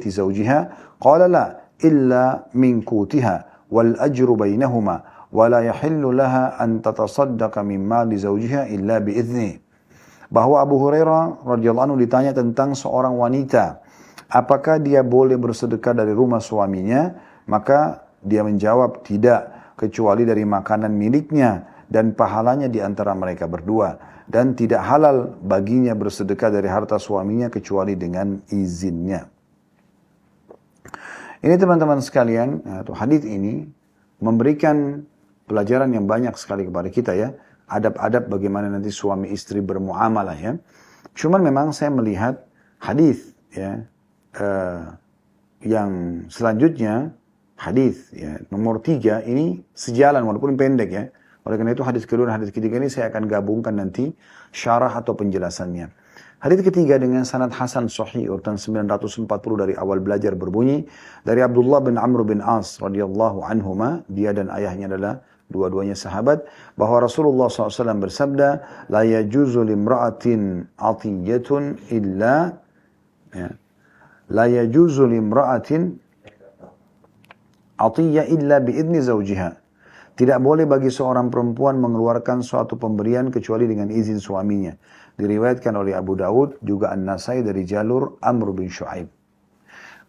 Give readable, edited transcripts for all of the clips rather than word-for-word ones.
baiti zawjiha? Qala la, illa min qutiha wal ajru bainahuma wa la yahillu laha an tatasaddaqa min mali zawjiha illa bi idzni. Bahwa Abu Hurairah radhiyallahu anhu ditanya tentang seorang wanita, apakah dia boleh bersedekah dari rumah suaminya? Maka dia menjawab, tidak, kecuali dari makanan miliknya dan pahalanya di antara mereka berdua. Dan tidak halal baginya bersedekah dari harta suaminya kecuali dengan izinnya. Ini teman-teman sekalian, hadis ini memberikan pelajaran yang banyak sekali kepada kita ya. Adab-adab bagaimana nanti suami istri bermuamalah ya. Cuman memang saya melihat hadis ya yang selanjutnya, hadis ya nomor 3 ini sejalan walaupun pendek ya. Oleh karena itu hadis kedua dan hadis ketiga ini saya akan gabungkan nanti syarah atau penjelasannya. Hadis ketiga dengan sanad hasan sahih urutan 940 dari awal belajar berbunyi dari Abdullah bin Amr bin As radhiyallahu anhuma, dia dan ayahnya adalah dua-duanya sahabat, bahwa Rasulullah SAW bersabda, la yajuzu limra'atin atiyatun illa ya, la yajuzu limra'atin atiyya illa biidni zawjiha. Tidak boleh bagi seorang perempuan mengeluarkan suatu pemberian kecuali dengan izin suaminya. Diriwayatkan oleh Abu Daud, juga An-Nasai dari jalur Amr bin Shu'aib.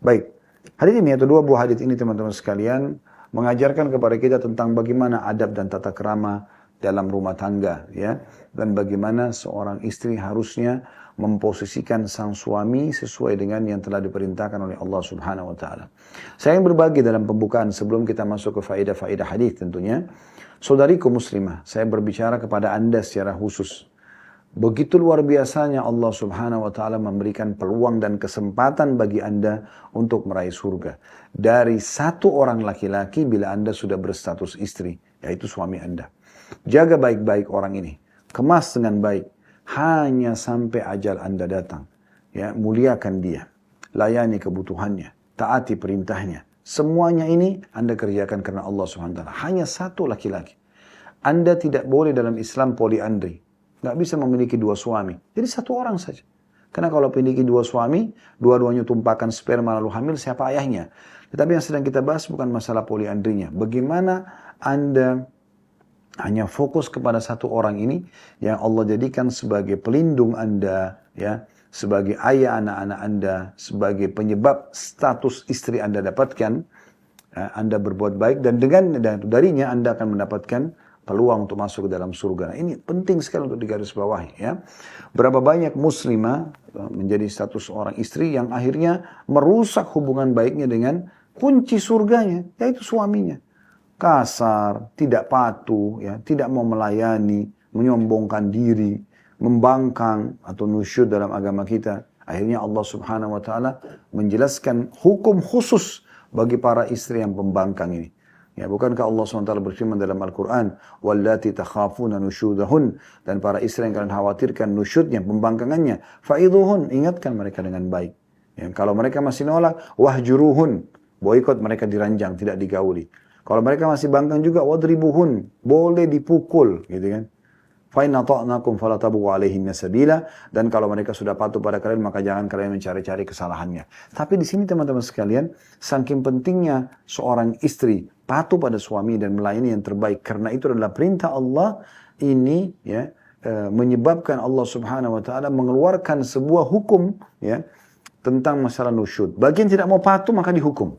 Baik, hadis ini atau dua buah hadis ini teman-teman sekalian mengajarkan kepada kita tentang bagaimana adab dan tata krama dalam rumah tangga ya, dan bagaimana seorang istri harusnya memposisikan sang suami sesuai dengan yang telah diperintahkan oleh Allah Subhanahu wa taala. Saya ingin berbagi dalam pembukaan sebelum kita masuk ke faedah-faedah hadis tentunya. Saudariku muslimah, saya berbicara kepada Anda secara khusus. Begitu luar biasanya Allah Subhanahu wa taala memberikan peluang dan kesempatan bagi Anda untuk meraih surga. Dari satu orang laki-laki bila Anda sudah berstatus istri, yaitu suami Anda. Jaga baik-baik orang ini. Kemas dengan baik. Hanya sampai ajal Anda datang. Ya, muliakan dia. Layani kebutuhannya. Taati perintahnya. Semuanya ini Anda kerjakan karena Allah Subhanahu wa taala. Hanya satu laki-laki. Anda tidak boleh dalam Islam poliandri. Nggak bisa memiliki dua suami. Jadi satu orang saja. Karena kalau memiliki dua suami, dua-duanya tumpahkan sperma lalu hamil, siapa ayahnya? Tetapi yang sedang kita bahas bukan masalah poliandrinya. Bagaimana Anda hanya fokus kepada satu orang ini yang Allah jadikan sebagai pelindung Anda, ya, sebagai ayah anak-anak Anda, sebagai penyebab status istri Anda dapatkan, ya, Anda berbuat baik dan darinya Anda akan mendapatkan peluang untuk masuk ke dalam surga. Nah, ini penting sekali untuk digarisbawahi ya. Berapa banyak muslimah menjadi status seorang istri yang akhirnya merusak hubungan baiknya dengan kunci surganya, yaitu suaminya. Kasar, tidak patuh, ya, tidak mau melayani, menyombongkan diri, membangkang atau nusyud dalam agama kita. Akhirnya Allah Subhanahu wa taala menjelaskan hukum khusus bagi para istri yang pembangkang ini. Ya, bukankah Allah SWT berfirman dalam Al-Quran, wallati takhafuna nusyudahun, dan para istri yang kalian khawatirkan nusyudnya, pembangkangannya, fa'idhuhun, ingatkan mereka dengan baik. Ya, kalau mereka masih nolak, wahjuruhun, boikot mereka diranjang, tidak digauli. Kalau mereka masih bangkang juga, wadribuhun, boleh dipukul, gitu kan. Fa inna ta'nakum fala tabghu 'alaihinna sabila, dan kalau mereka sudah patuh pada kalian maka jangan kalian mencari-cari kesalahannya. Tapi di sini teman-teman sekalian, saking pentingnya seorang istri patuh pada suami dan melayani yang terbaik, karena itu adalah perintah Allah ini ya, menyebabkan Allah Subhanahu wa taala mengeluarkan sebuah hukum ya tentang masalah nusyud. Bagi yang tidak mau patuh maka dihukum.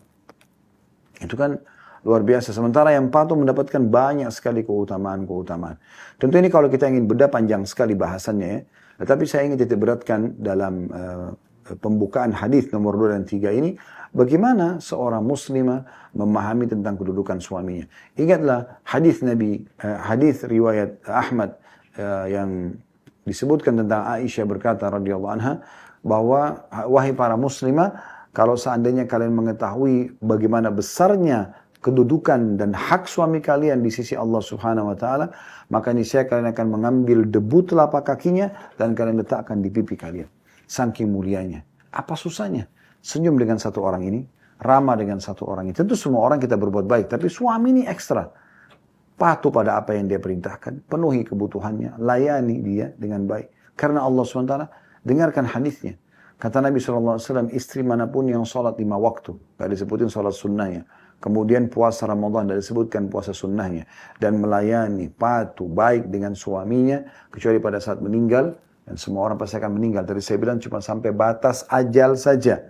Itu kan luar biasa. Sementara yang patuh mendapatkan banyak sekali keutamaan-keutamaan. Tentu ini kalau kita ingin bedah panjang sekali bahasannya ya. Tetapi saya ingin titik beratkan dalam pembukaan hadis nomor 2 dan 3 ini. Bagaimana seorang muslimah memahami tentang kedudukan suaminya. Ingatlah hadis Nabi, hadis riwayat Ahmad yang disebutkan tentang Aisyah berkata radhiyallahu anha, bahwa wahai para muslimah, kalau seandainya kalian mengetahui bagaimana besarnya kedudukan dan hak suami kalian di sisi Allah Subhanahu wa taala, maka niscaya kalian akan mengambil debu telapak kakinya dan kalian letakkan di pipi kalian. Saking mulianya. Apa susahnya? Senyum dengan satu orang ini, ramah dengan satu orang ini. Tentu semua orang kita berbuat baik, tapi suami ini ekstra. Patuh pada apa yang dia perintahkan, penuhi kebutuhannya, layani dia dengan baik. Karena Allah SWT dengarkan hadisnya. Kata Nabi SAW, istri manapun yang sholat 5 waktu, gak disebutin sholat sunnahnya. Kemudian puasa Ramadan, gak disebutkan puasa sunnahnya. Dan melayani, patuh, baik dengan suaminya, kecuali pada saat meninggal. Dan semua orang pasti akan meninggal. Tadi saya bilang cuma sampai batas ajal saja.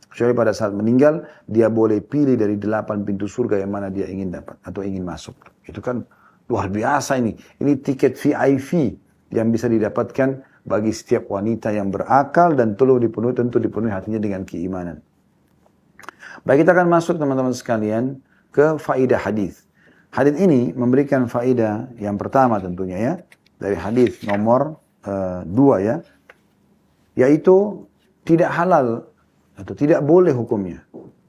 Kecuali pada saat meninggal, dia boleh pilih dari 8 pintu surga yang mana dia ingin dapat atau ingin masuk. Itu kan luar biasa ini. Ini tiket VIP yang bisa didapatkan bagi setiap wanita yang berakal dan tentu dipenuhi hatinya dengan keimanan. Baik, kita akan masuk teman-teman sekalian ke faedah hadis. Hadis ini memberikan faedah yang pertama tentunya ya, dari hadis nomor 2 ya, yaitu tidak halal atau tidak boleh hukumnya.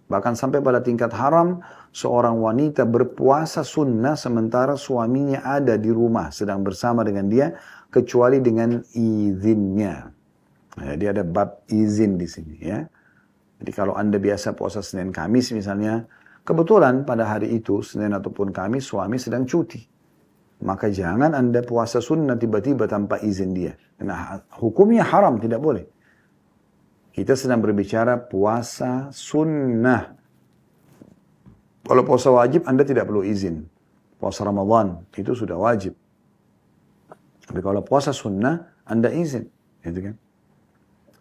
Bahkan sampai pada tingkat haram seorang wanita berpuasa sunnah sementara suaminya ada di rumah sedang bersama dengan dia, kecuali dengan izinnya. Nah, jadi ada bab izin di sini ya. Jadi kalau Anda biasa puasa Senin Kamis misalnya, kebetulan pada hari itu Senin ataupun Kamis suami sedang cuti. Maka jangan Anda puasa sunnah tiba-tiba tanpa izin dia. Karena hukumnya haram, tidak boleh. Kita sedang berbicara puasa sunnah. Kalau puasa wajib Anda tidak perlu izin. Puasa Ramadan itu sudah wajib. Tapi kalau puasa sunnah, Anda izin. Gitu kan?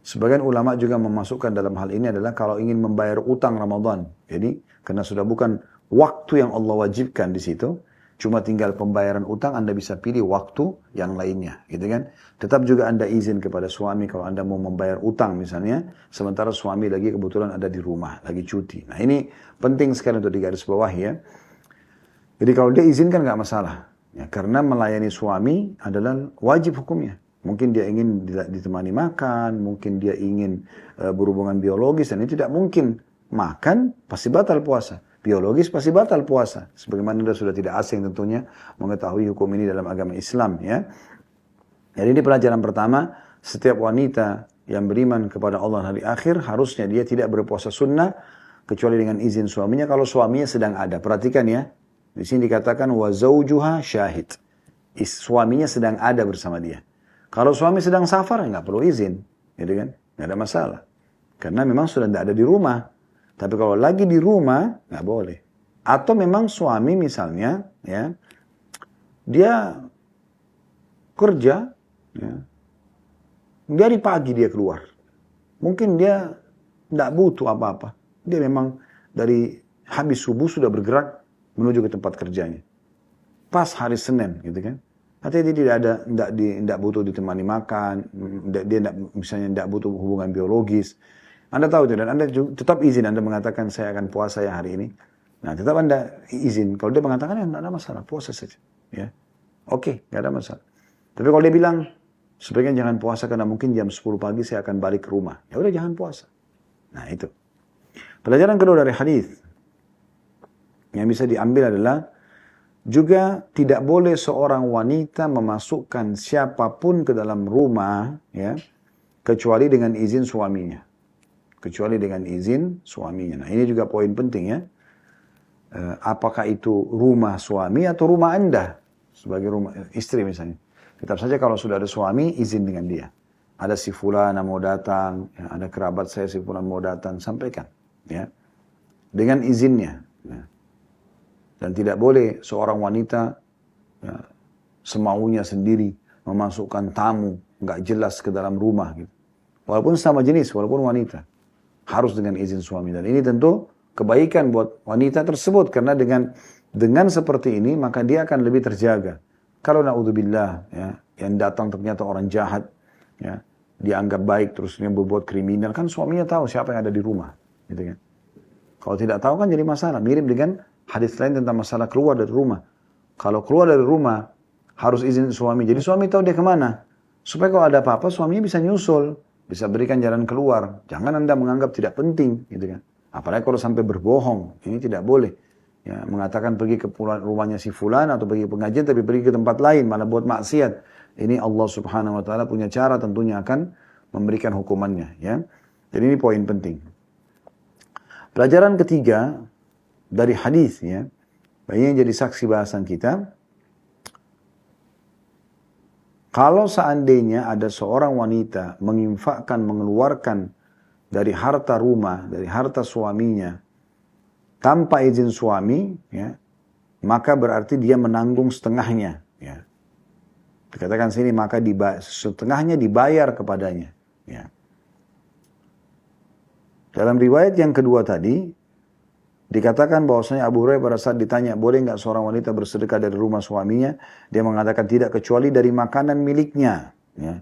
Sebagian ulama juga memasukkan dalam hal ini adalah kalau ingin membayar utang Ramadan. Jadi, karena sudah bukan waktu yang Allah wajibkan di situ, cuma tinggal pembayaran utang, Anda bisa pilih waktu yang lainnya. Gitu kan? Tetap juga Anda izin kepada suami kalau Anda mau membayar utang misalnya, sementara suami lagi kebetulan ada di rumah, lagi cuti. Nah ini penting sekali untuk digarisbawahi ya. Jadi kalau dia izinkan nggak masalah. Ya, karena melayani suami adalah wajib hukumnya. Mungkin dia ingin ditemani makan, mungkin dia ingin berhubungan biologis, dan itu tidak mungkin. Makan pasti batal puasa. Biologis pasti batal puasa. Sebagaimana Anda sudah tidak asing tentunya mengetahui hukum ini dalam agama Islam. Ya. Jadi ini pelajaran pertama, setiap wanita yang beriman kepada Allah hari akhir, harusnya dia tidak berpuasa sunnah, kecuali dengan izin suaminya kalau suaminya sedang ada. Perhatikan ya. Di sini dikatakan wa zaujuha syahid. Suaminya sedang ada bersama dia. Kalau suami sedang safar nggak perlu izin, gitu kan? Nggak ada masalah. Karena memang sudah tidak ada di rumah. Tapi kalau lagi di rumah nggak boleh. Atau memang suami misalnya ya, dia kerja ya, dari pagi dia keluar. Mungkin dia tidak butuh apa-apa. Dia memang dari habis subuh sudah bergerak menuju ke tempat kerjanya. Pas hari Senin, gitu kan? Artinya dia tidak butuh ditemani makan, dia misalnya tidak butuh hubungan biologis. Anda tahu itu, dan Anda tetap izin, Anda mengatakan saya akan puasa ya hari ini. Nah, tetap Anda izin. Kalau dia mengatakan ya tidak ada masalah, puasa saja. Ya, oke, tidak ada masalah. Tapi kalau dia bilang, sebaiknya jangan puasa karena mungkin jam 10 pagi saya akan balik ke rumah. Ya udah jangan puasa. Nah itu. Pelajaran kedua dari hadis yang bisa diambil adalah juga tidak boleh seorang wanita memasukkan siapapun ke dalam rumah ya, kecuali dengan izin suaminya. Kecuali dengan izin suaminya. Nah ini juga poin penting ya. Apakah itu rumah suami atau rumah Anda sebagai rumah istri misalnya. Tetap saja kalau sudah ada suami, izin dengan dia. Ada si fulana mau datang, ya, ada kerabat saya si fulana mau datang, sampaikan. Ya, dengan izinnya. Ya. Dan tidak boleh seorang wanita ya, semaunya sendiri memasukkan tamu, nggak jelas ke dalam rumah. Gitu. Walaupun sama jenis, walaupun wanita. Harus dengan izin suami. Dan ini tentu kebaikan buat wanita tersebut. Karena dengan seperti ini, maka dia akan lebih terjaga. Kalau na'udzubillah, ya, yang datang ternyata orang jahat, ya, dianggap baik, terus dia berbuat kriminal, kan suaminya tahu siapa yang ada di rumah. Gitu kan. Kalau tidak tahu kan jadi masalah. Mirip dengan hadis lain tentang masalah keluar dari rumah. Kalau keluar dari rumah, harus izin suami. Jadi suami tahu dia kemana. Supaya kalau ada apa-apa, suaminya bisa nyusul. Bisa berikan jalan keluar. Jangan Anda menganggap tidak penting. Gitu kan. Apalagi kalau sampai berbohong. Ini tidak boleh. Ya, mengatakan pergi ke rumahnya si fulan atau pergi ke pengajian tapi pergi ke tempat lain malah buat maksiat. Ini Allah Subhanahu wa taala punya cara tentunya akan memberikan hukumannya ya. Jadi ini poin penting. Pelajaran ketiga dari hadis ya. Yang jadi saksi bahasan kita. Kalau seandainya ada seorang wanita menginfakkan, mengeluarkan dari harta rumah, dari harta suaminya, tanpa izin suami, ya, maka berarti dia menanggung setengahnya. Ya. Dikatakan sini maka setengahnya dibayar kepadanya. Ya. Dalam riwayat yang kedua tadi, dikatakan bahwasanya Abu Hurairah pada saat ditanya, boleh nggak seorang wanita bersedekah dari rumah suaminya? Dia mengatakan tidak kecuali dari makanan miliknya. Ya.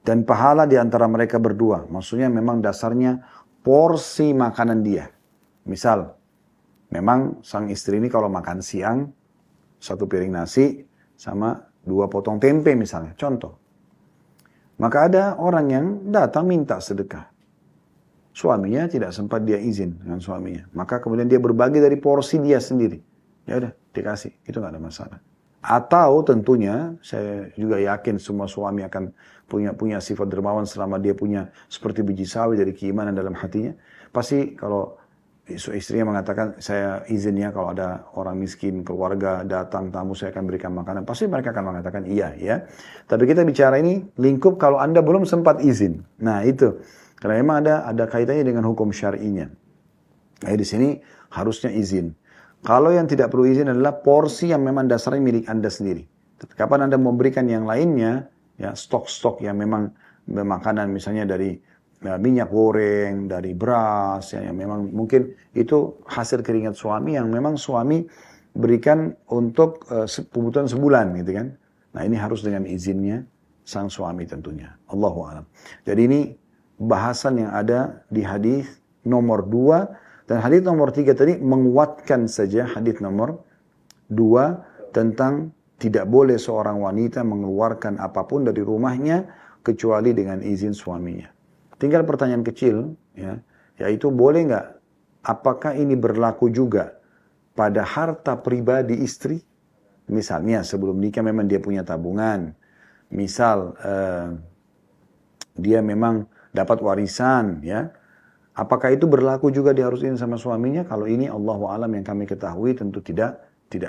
Dan pahala di antara mereka berdua. Maksudnya memang dasarnya porsi makanan dia. Misal, memang sang istri ini kalau makan siang, 1 piring nasi sama 2 potong tempe misalnya. Contoh. Maka ada orang yang datang minta sedekah. Suaminya tidak sempat dia izin dengan suaminya. Maka kemudian dia berbagi dari porsi dia sendiri. Ya udah, dikasih. Itu nggak ada masalah. Atau tentunya saya juga yakin semua suami akan punya sifat dermawan selama dia punya seperti biji sawi dari keimanan dalam hatinya. Pasti kalau istrinya mengatakan saya izin ya kalau ada orang miskin keluarga datang tamu saya akan berikan makanan. Pasti mereka akan mengatakan iya ya. Tapi kita bicara ini lingkup kalau Anda belum sempat izin. Nah itu karena memang ada kaitannya dengan hukum syar'inya. Nah di sini harusnya izin. Kalau yang tidak perlu izin adalah porsi yang memang dasarnya milik Anda sendiri. Kapan Anda memberikan yang lainnya, ya stok-stok yang memang makanan misalnya dari minyak goreng, dari beras, ya, yang memang mungkin itu hasil keringat suami yang memang suami berikan untuk kebutuhan sebulan gitu kan. Nah ini harus dengan izinnya sang suami tentunya. Allahu a'lam. Jadi ini bahasan yang ada di hadis nomor 2. Dan hadis nomor 3 tadi menguatkan saja hadis nomor 2 tentang tidak boleh seorang wanita mengeluarkan apapun dari rumahnya kecuali dengan izin suaminya. Tinggal pertanyaan kecil, ya, yaitu boleh nggak? Apakah ini berlaku juga pada harta pribadi istri? Misalnya sebelum nikah memang dia punya tabungan. Misal dia memang dapat warisan, ya. Apakah itu berlaku juga dia harus izin sama suaminya? Kalau ini Allahu a'lam yang kami ketahui tentu tidak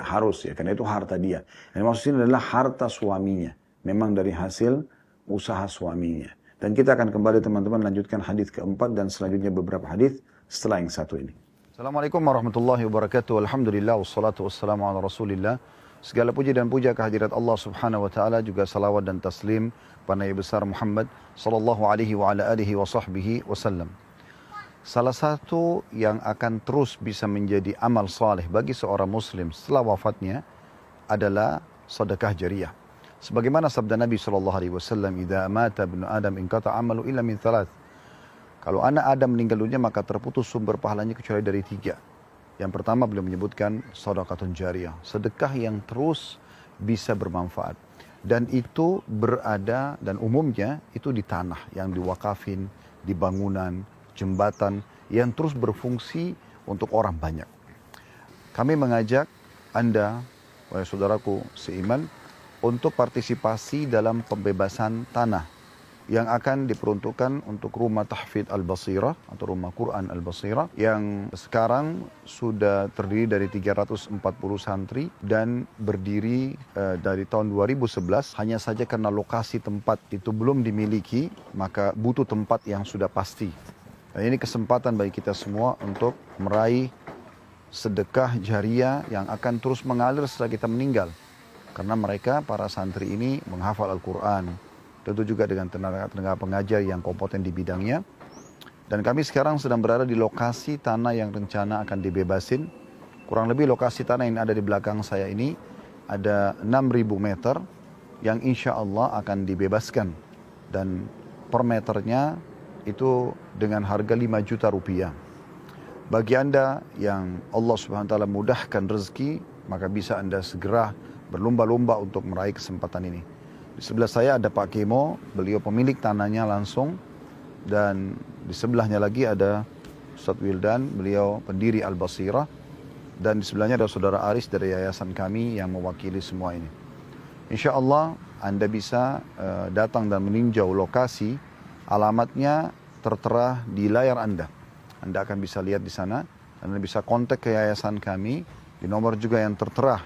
harus ya, karena itu harta dia. Yang maksudnya adalah harta suaminya, memang dari hasil usaha suaminya. Dan kita akan kembali teman-teman lanjutkan hadis keempat dan selanjutnya beberapa hadis setelah yang satu ini. Assalamualaikum warahmatullahi wabarakatuh. Alhamdulillah wassalatu wassalamu ala Rasulillah. Segala puji dan puja kehadirat Allah Subhanahu wa taala, juga salawat dan taslim pada Nabi besar Muhammad sallallahu alaihi wa ala alihi wa sahbihi wasallam. Salah satu yang akan terus bisa menjadi amal saleh bagi seorang muslim setelah wafatnya adalah sedekah jariah. Sebagaimana sabda Nabi SAW, "Idza mata ibnu Adam inqata amalu illa min thalath." Kalau anak Adam meninggal dunia maka terputus sumber pahalanya kecuali dari 3. Yang pertama beliau menyebutkan sedekahun jariah, sedekah yang terus bisa bermanfaat. Dan itu berada dan umumnya itu di tanah yang diwakafin, di bangunan, jembatan yang terus berfungsi untuk orang banyak. Kami mengajak Anda, wahai saudaraku seiman, untuk partisipasi dalam pembebasan tanah yang akan diperuntukkan untuk rumah tahfidz Al-Basirah atau rumah Quran Al-Basirah yang sekarang sudah terdiri dari 340 santri dan berdiri dari tahun 2011. Hanya saja karena lokasi tempat itu belum dimiliki, maka butuh tempat yang sudah pasti. Dan ini kesempatan bagi kita semua untuk meraih sedekah jariah yang akan terus mengalir setelah kita meninggal. Karena mereka, para santri ini menghafal Al-Quran. Tentu juga dengan tenaga pengajar yang kompeten di bidangnya. Dan kami sekarang sedang berada di lokasi tanah yang rencana akan dibebasin. Kurang lebih lokasi tanah yang ada di belakang saya ini ada 6.000 meter yang insya Allah akan dibebaskan. Dan per meternya itu dengan harga 5 juta rupiah. Bagi Anda yang Allah Subhanahu wa taala mudahkan rezeki, maka bisa Anda segera berlomba-lomba untuk meraih kesempatan ini. Di sebelah saya ada Pak Kemo, beliau pemilik tanahnya langsung, dan di sebelahnya lagi ada Ustadz Wildan, beliau pendiri Al-Basirah, dan di sebelahnya ada Saudara Aris dari yayasan kami yang mewakili semua ini. Insya Allah Anda bisa datang dan meninjau lokasi. Alamatnya tertera di layar Anda. Anda akan bisa lihat di sana. Anda bisa kontak ke yayasan kami. Di nomor juga yang tertera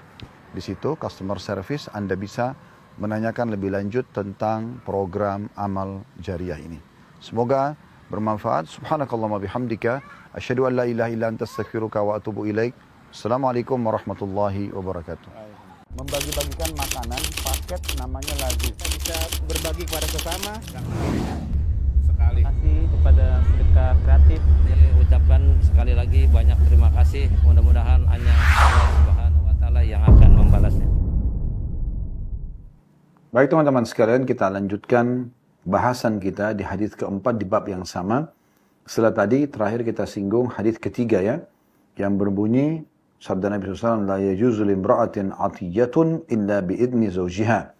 di situ, customer service. Anda bisa menanyakan lebih lanjut tentang program amal jariah ini. Semoga bermanfaat. Subhanakallahumma bihamdika asyhadu an la ilaha illa anta astaghfiruka wa atubu ilaik. Assalamualaikum warahmatullahi wabarakatuh. Membagi-bagikan makanan paket namanya lazi. Bisa berbagi kepada sesama. Sekali. Kasih kepada sedekah kreatif. Ucapkan sekali lagi banyak terima kasih. Mudah-mudahan hanya Allah Subhanahu wa taala yang akan membalasnya. Baik teman-teman sekalian, kita lanjutkan bahasan kita di hadis keempat di bab yang sama. Setelah tadi terakhir kita singgung hadis ketiga ya, yang berbunyi sabda Nabi SAW, la yajuzu limra'atin atiyatun illa biidni zawjiha.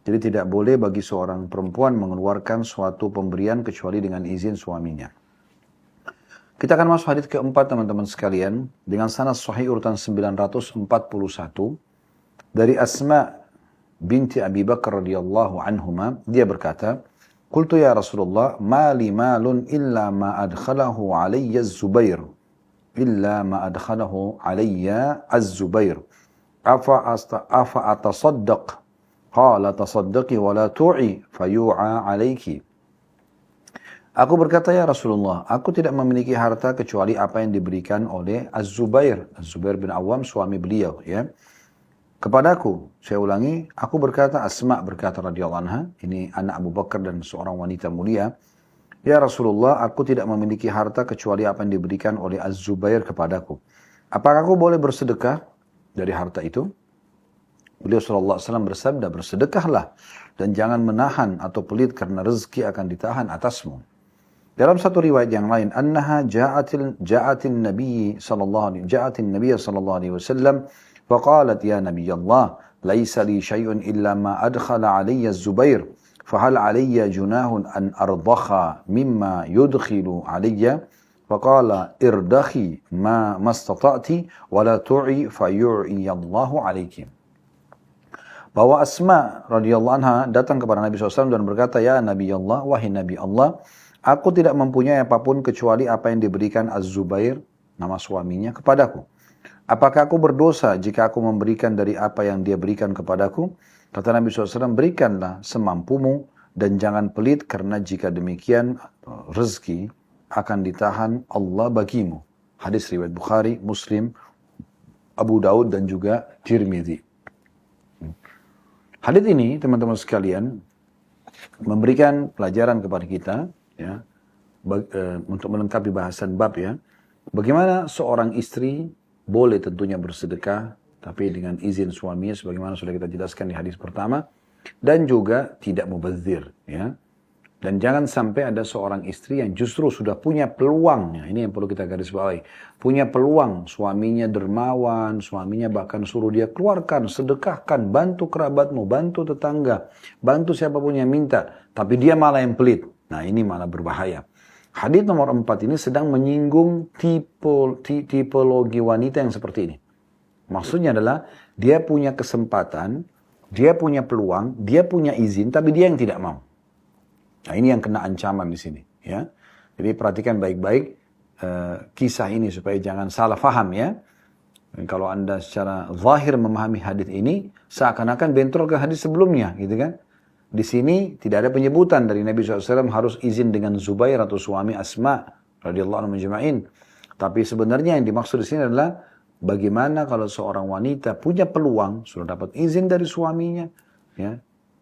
Jadi tidak boleh bagi seorang perempuan mengeluarkan suatu pemberian kecuali dengan izin suaminya. Kita akan masuk hadis keempat teman-teman sekalian dengan sanad sahih urutan 941 dari Asma binti Abi Bakar radhiyallahu anhuma. Dia berkata, qultu ya Rasulullah, mali malun illa ma adkhalahu alayya az-Zubair. Illa ma adkhalahu alayya az-Zubair. Afa atasaddaq? Qala tasaddaqi wa la tu'i fayu'a alayki. Aku berkata, ya Rasulullah, aku tidak memiliki harta kecuali apa yang diberikan oleh Az-Zubair. Az-Zubair bin Awam, suami beliau ya. Kepadaku, saya ulangi, aku berkata, Asma berkata radhiyallahu anha, ini anak Abu Bakar dan seorang wanita mulia. Ya Rasulullah, aku tidak memiliki harta kecuali apa yang diberikan oleh Az-Zubair kepadaku. Apakah aku boleh bersedekah dari harta itu? Beliau SAW bersabda, bersedekahlah dan jangan menahan atau pelit karena rezeki akan ditahan atasmu. Dalam satu riwayat yang lain, annaha ja'atin Nabi sallallahu alaihi wasallam faqalat ya Nabi Allah, laisa li syai'un illa ma adkhala alayya az-Zubair, fahal alayya junahun an ardakha mimma yudkhilu alayya? Faqala irdakhi ma mastata'ti wa la tu'i fayu'i Allahu alayki. Bahwa Asma radhiyallahu anha datang kepada Nabi SAW dan berkata, ya Nabi Allah, wahai Nabi Allah, aku tidak mempunyai apapun kecuali apa yang diberikan Az-Zubair, nama suaminya, kepadaku. Apakah aku berdosa jika aku memberikan dari apa yang dia berikan kepadaku? Kata Nabi SAW, berikanlah semampumu dan jangan pelit karena jika demikian rezeki akan ditahan Allah bagimu. Hadis riwayat Bukhari, Muslim, Abu Daud dan juga Tirmidzi. Hadis ini teman-teman sekalian memberikan pelajaran kepada kita ya, untuk melengkapi bahasan bab ya. Bagaimana seorang istri boleh tentunya bersedekah, tapi dengan izin suaminya, sebagaimana sudah kita jelaskan di hadis pertama, dan juga tidak mubazir, ya. Dan jangan sampai ada seorang istri yang justru sudah punya peluang, ya, ini yang perlu kita garis bawahi, punya peluang, suaminya dermawan, suaminya bahkan suruh dia keluarkan, sedekahkan, bantu kerabatmu, bantu tetangga, bantu siapapun yang minta, tapi dia malah yang pelit. Nah ini malah berbahaya. Hadis nomor 4 ini sedang menyinggung tipologi wanita yang seperti ini. Maksudnya adalah dia punya kesempatan, dia punya peluang, dia punya izin, tapi dia yang tidak mau. Nah ini yang kena ancaman di sini. Ya. Jadi perhatikan baik-baik kisah ini supaya jangan salah faham ya. Dan kalau anda secara zahir memahami hadis ini, seakan-akan bentrok ke hadis sebelumnya, gitu kan? Di sini tidak ada penyebutan dari Nabi SAW harus izin dengan Zubair atau suami Asma radhiyallahu anhu majma'in. Tapi sebenarnya yang dimaksud di sini adalah bagaimana kalau seorang wanita punya peluang, sudah dapat izin dari suaminya, ya,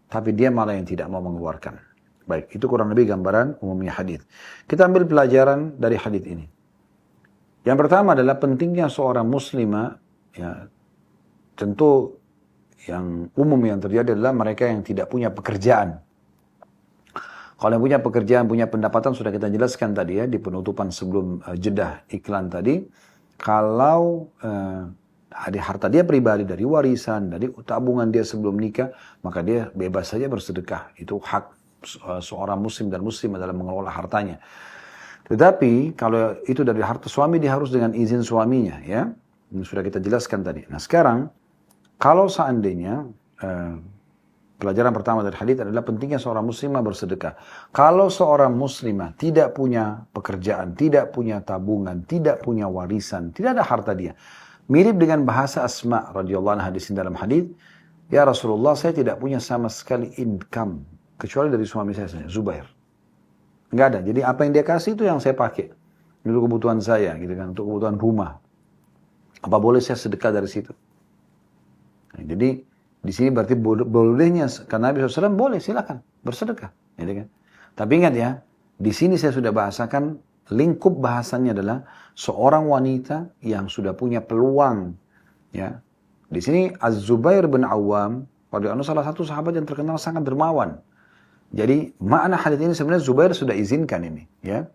tapi dia malah yang tidak mau mengeluarkan. Baik, itu kurang lebih gambaran umumnya hadis. Kita ambil pelajaran dari hadis ini. Yang pertama adalah pentingnya seorang muslimah, ya, tentu yang umum yang terjadi adalah mereka yang tidak punya pekerjaan. Kalau yang punya pekerjaan, punya pendapatan, sudah kita jelaskan tadi ya, di penutupan sebelum jedah iklan tadi. Kalau harta dia pribadi, dari warisan, dari tabungan dia sebelum nikah, maka dia bebas saja bersedekah. Itu hak seorang muslim dan muslim adalah mengelola hartanya. Tetapi kalau itu dari harta suami, dia harus dengan izin suaminya, ya. Ini sudah kita jelaskan tadi. Nah sekarang, kalau seandainya pelajaran pertama dari hadits adalah pentingnya seorang muslimah bersedekah. Kalau seorang muslimah tidak punya pekerjaan, tidak punya tabungan, tidak punya warisan, tidak ada harta dia. Mirip dengan bahasa Asma radhiyallahu anha dalam hadits, ya Rasulullah, saya tidak punya sama sekali income kecuali dari suami saya, Zubair. Nggak ada. Jadi apa yang dia kasih itu yang saya pakai. Untuk kebutuhan saya, gitu kan, untuk kebutuhan rumah. Apa boleh saya sedekah dari situ? Nah, jadi di sini berarti bolehnya, karena Nabi SAW boleh, silakan bersedekah, gitu kan. Tapi ingat ya, di sini saya sudah bahasakan lingkup bahasanya adalah seorang wanita yang sudah punya peluang, ya. Di sini Az-Zubair bin Awam, radhiyallahu anhu, salah satu sahabat yang terkenal sangat dermawan. Jadi makna hadis ini sebenarnya Zubair sudah izinkan ini, ya.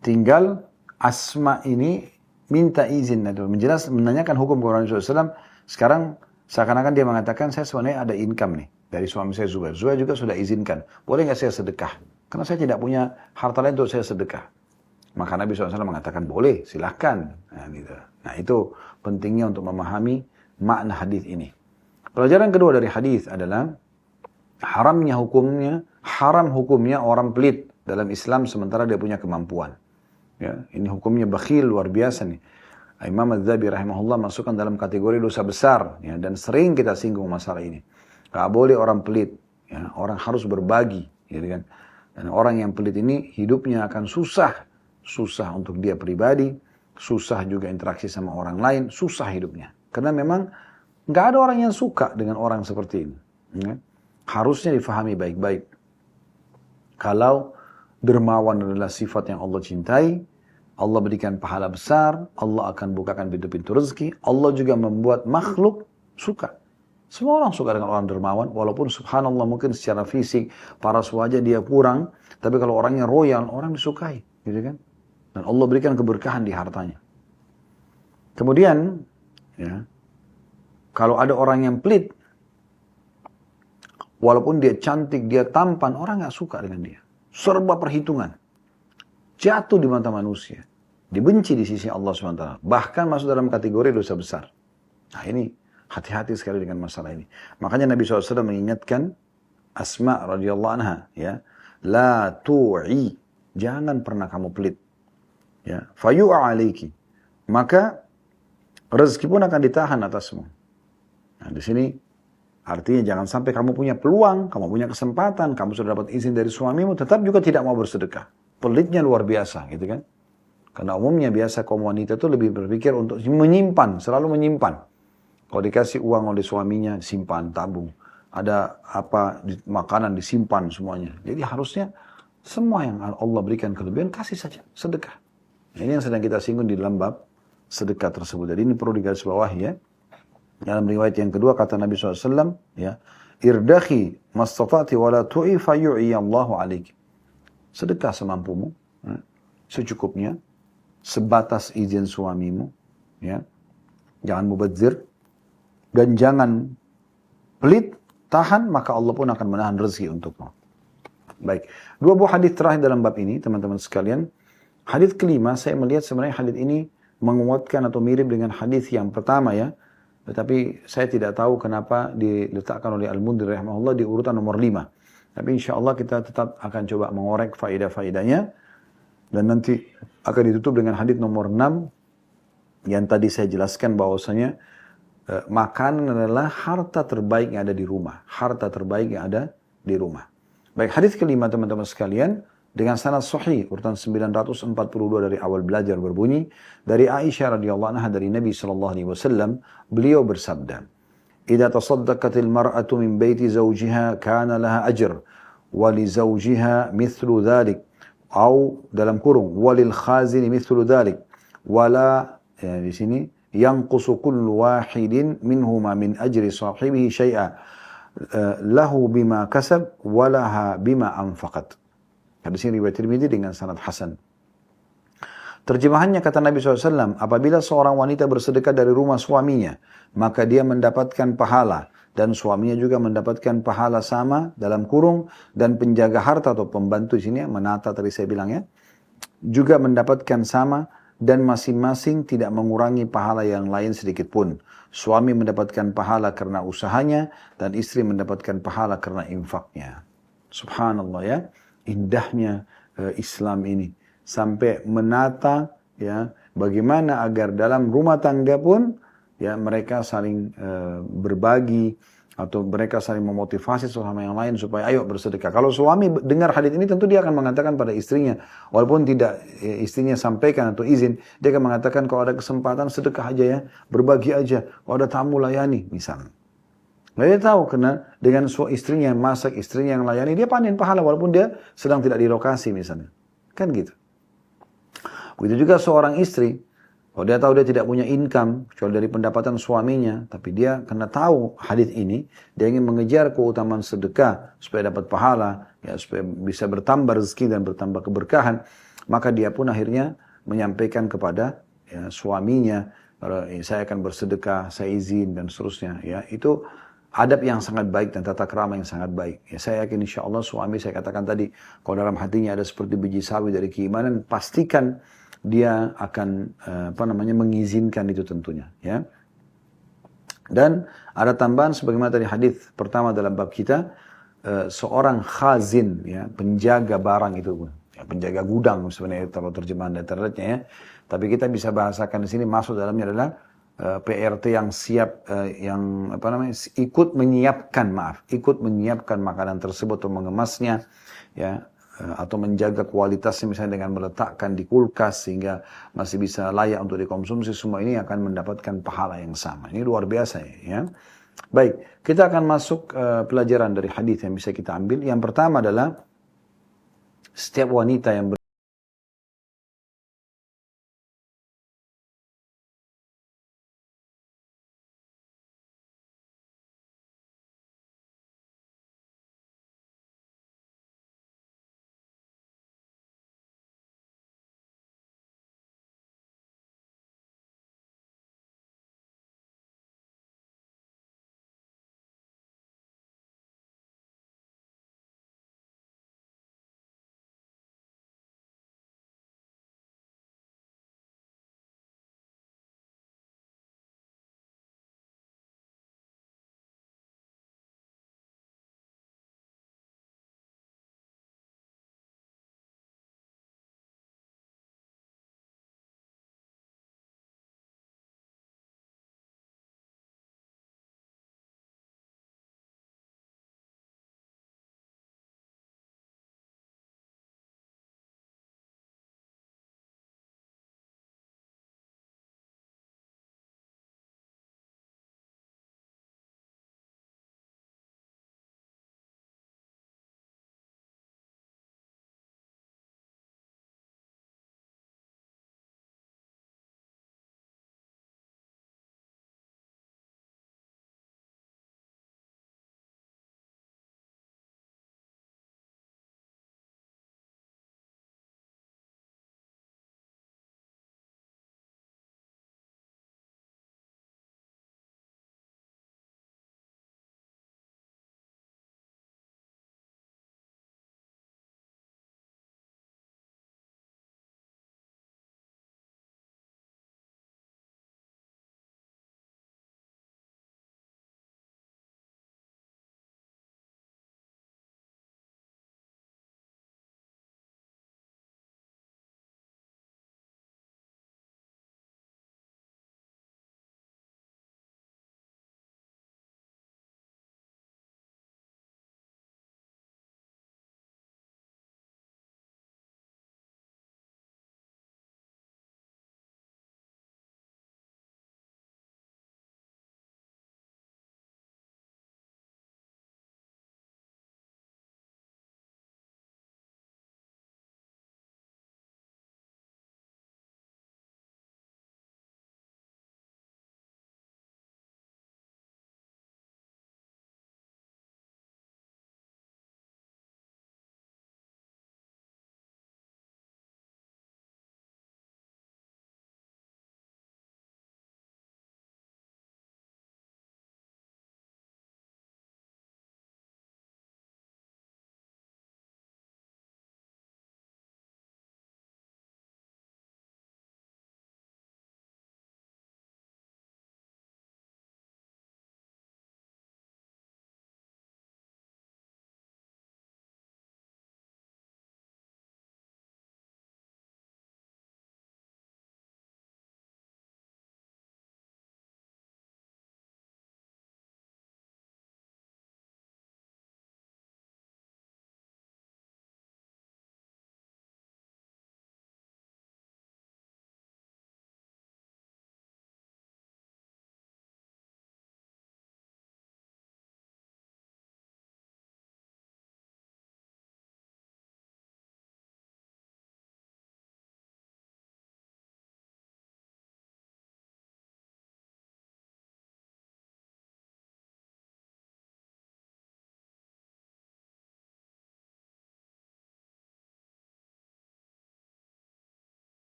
Tinggal Asma ini minta izin, menanyakan hukum kepada Nabi SAW. Sekarang seakan-akan dia mengatakan, saya sebenarnya ada income nih dari suami saya Zubair. Zubair juga sudah izinkan, boleh nggak saya sedekah? Karena saya tidak punya harta lain untuk saya sedekah. Maka Nabi SAW mengatakan, boleh, silahkan. Nah, gitu. Nah, itu pentingnya untuk memahami makna hadis ini. Pelajaran kedua dari hadis adalah haram hukumnya orang pelit dalam Islam sementara dia punya kemampuan. Ya, ini hukumnya bakhil luar biasa nih. Imam Az-Zahabi rahimahullah masukkan dalam kategori dosa besar, ya, dan sering kita singgung masalah ini. Gak boleh orang pelit, ya, orang harus berbagi, gitu kan. Dan orang yang pelit ini hidupnya akan susah untuk dia pribadi, susah juga interaksi sama orang lain, susah hidupnya. Karena memang gak ada orang yang suka dengan orang seperti ini. Ya. Harusnya difahami baik-baik. Kalau dermawan adalah sifat yang Allah cintai, Allah berikan pahala besar, Allah akan bukakan pintu-pintu rezeki, Allah juga membuat makhluk suka. Semua orang suka dengan orang dermawan, walaupun subhanallah mungkin secara fisik, paras wajah dia kurang, tapi kalau orangnya royal, orang disukai, gitu kan? Dan Allah berikan keberkahan di hartanya. Kemudian, ya, kalau ada orang yang pelit, walaupun dia cantik, dia tampan, orang nggak suka dengan dia. Serba perhitungan. Jatuh di mata manusia. Dibenci di sisi Allah SWT. Bahkan masuk dalam kategori dosa besar. Nah ini, hati-hati sekali dengan masalah ini. Makanya Nabi SAW mengingatkan Asma radhiyallahu anha, ya, la tu'i, jangan pernah kamu pelit. Ya, fayu'a alaiki. Maka rezeki pun akan ditahan atasmu. Nah, di sini artinya jangan sampai kamu punya peluang, kamu punya kesempatan, kamu sudah dapat izin dari suamimu, tetap juga tidak mau bersedekah. Pelitnya luar biasa, gitu kan? Karena umumnya biasa kaum wanita itu lebih berpikir untuk menyimpan, selalu menyimpan. Kalau dikasih uang oleh suaminya, simpan, tabung. Ada apa, makanan disimpan semuanya. Jadi harusnya semua yang Allah berikan kelebihan, kasih saja, sedekah. Nah, ini yang sedang kita singgung di dalam bab sedekah tersebut. Jadi ini perlu digarisbawahi, ya. Dalam riwayat yang kedua kata Nabi SAW, ya, irdakhi mastata'ti wa la tu'i fayu'i Allahu alaiki. Sedekah semampumu, ya, secukupnya, sebatas izin suamimu, ya. Jangan mubadzir dan jangan pelit, tahan, maka Allah pun akan menahan rezeki untukmu. Baik, dua buah hadis terakhir dalam bab ini, teman-teman sekalian. Hadis kelima, saya melihat sebenarnya hadis ini menguatkan atau mirip dengan hadis yang pertama, ya. Tetapi saya tidak tahu kenapa diletakkan oleh Al-Mundhir rahimahullah di urutan nomor 5. Tapi insya Allah kita tetap akan coba mengorek faedah-faedahnya. Dan nanti akan ditutup dengan hadis nomor 6. Yang tadi saya jelaskan bahwasanya makanan adalah harta terbaik yang ada di rumah. Harta terbaik yang ada di rumah. Baik, hadis kelima teman-teman sekalian. Dengan sanad sahih, urutan 942 dari awal belajar berbunyi. Dari Aisyah radhiyallahu anha dari Nabi SAW, beliau bersabda, "Idza tasaddaqatil mar'atu min baiti zawjiha kana laha ajr, wa li zawjiha mithlu dhalik." Atau dalam kurung, walil khazini mithlu dhalik. Wala, ya, di sini, yanqusu kullu wahidin minhuma min ajri sahibihi syai'a. Lahu bima kasab, walaha bima anfaqat. Hadis ini riwayat Tirmidzi dengan sanad hasan. Terjemahannya kata Nabi SAW, apabila seorang wanita bersedekah dari rumah suaminya, maka dia mendapatkan pahala. Dan suaminya juga mendapatkan pahala sama dalam kurung. Dan penjaga harta atau pembantu di sini, menata tadi saya bilang, ya, juga mendapatkan sama. Dan masing-masing tidak mengurangi pahala yang lain sedikit pun. Suami mendapatkan pahala karena usahanya. Dan istri mendapatkan pahala karena infaknya. Subhanallah, ya. Indahnya Islam ini sampai menata, ya, bagaimana agar dalam rumah tangga pun, ya, mereka saling berbagi atau mereka saling memotivasi satu sama yang lain supaya ayo bersedekah. Kalau suami dengar hadis ini tentu dia akan mengatakan pada istrinya, walaupun tidak istrinya sampaikan atau izin, dia akan mengatakan kalau ada kesempatan sedekah aja ya, berbagi aja, kalau ada tamu layani misalnya. Nah, dia tahu karena dengan istrinya yang masak, istrinya yang layani, dia panen pahala walaupun dia sedang tidak di lokasi misalnya. Kan gitu. Begitu juga seorang istri, kalau dia tahu dia tidak punya income, kecuali dari pendapatan suaminya, tapi dia karena tahu hadis ini, dia ingin mengejar keutamaan sedekah, supaya dapat pahala, ya, supaya bisa bertambah rezeki dan bertambah keberkahan, maka dia pun akhirnya menyampaikan kepada ya, suaminya, saya akan bersedekah, saya izin, dan seterusnya. Ya, itu adab yang sangat baik dan tata krama yang sangat baik. Ya, saya yakin insya Allah suami saya katakan tadi, kalau dalam hatinya ada seperti biji sawi dari keimanan, pastikan dia akan mengizinkan itu tentunya, ya. Dan ada tambahan sebagaimana tadi hadis pertama dalam bab kita, seorang khazin, ya, penjaga barang itu, ya, penjaga gudang sebenarnya kalau terjemahan internetnya, ya. Tapi kita bisa bahasakan di sini masuk dalamnya adalah PRT yang siap, ikut menyiapkan makanan tersebut atau mengemasnya, ya, atau menjaga kualitasnya misalnya dengan meletakkan di kulkas sehingga masih bisa layak untuk dikonsumsi, semua ini akan mendapatkan pahala yang sama. Ini luar biasa ya. Baik, kita akan masuk pelajaran dari hadis yang bisa kita ambil. Yang pertama adalah setiap wanita yang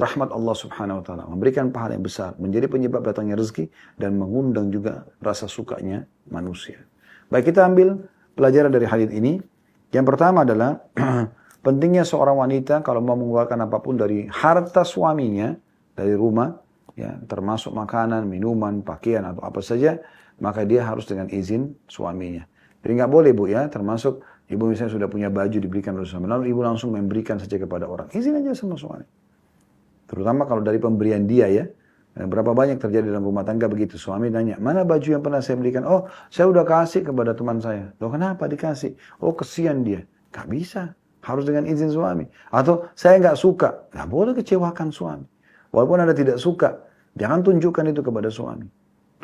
rahmat Allah Subhanahu wa taala, memberikan pahala yang besar, menjadi penyebab datangnya rezeki dan mengundang juga rasa sukanya manusia. Baik, kita ambil pelajaran dari hadis ini. Yang pertama adalah pentingnya seorang wanita kalau mau mengeluarkan apapun dari harta suaminya, dari rumah, ya, termasuk makanan, minuman, pakaian atau apa saja, maka dia harus dengan izin suaminya. Jadi nggak boleh Bu ya, termasuk ibu misalnya sudah punya baju diberikan oleh suami, lalu ibu langsung memberikan saja kepada orang. Izin aja sama suami. Terutama kalau dari pemberian dia ya. Berapa banyak terjadi dalam rumah tangga begitu. Suami nanya, mana baju yang pernah saya berikan? Oh, saya udah kasih kepada teman saya. Loh kenapa dikasih? Oh, kesian dia. Gak bisa. Harus dengan izin suami. Atau saya nggak suka. Nggak boleh kecewakan suami. Walaupun Anda tidak suka, jangan tunjukkan itu kepada suami.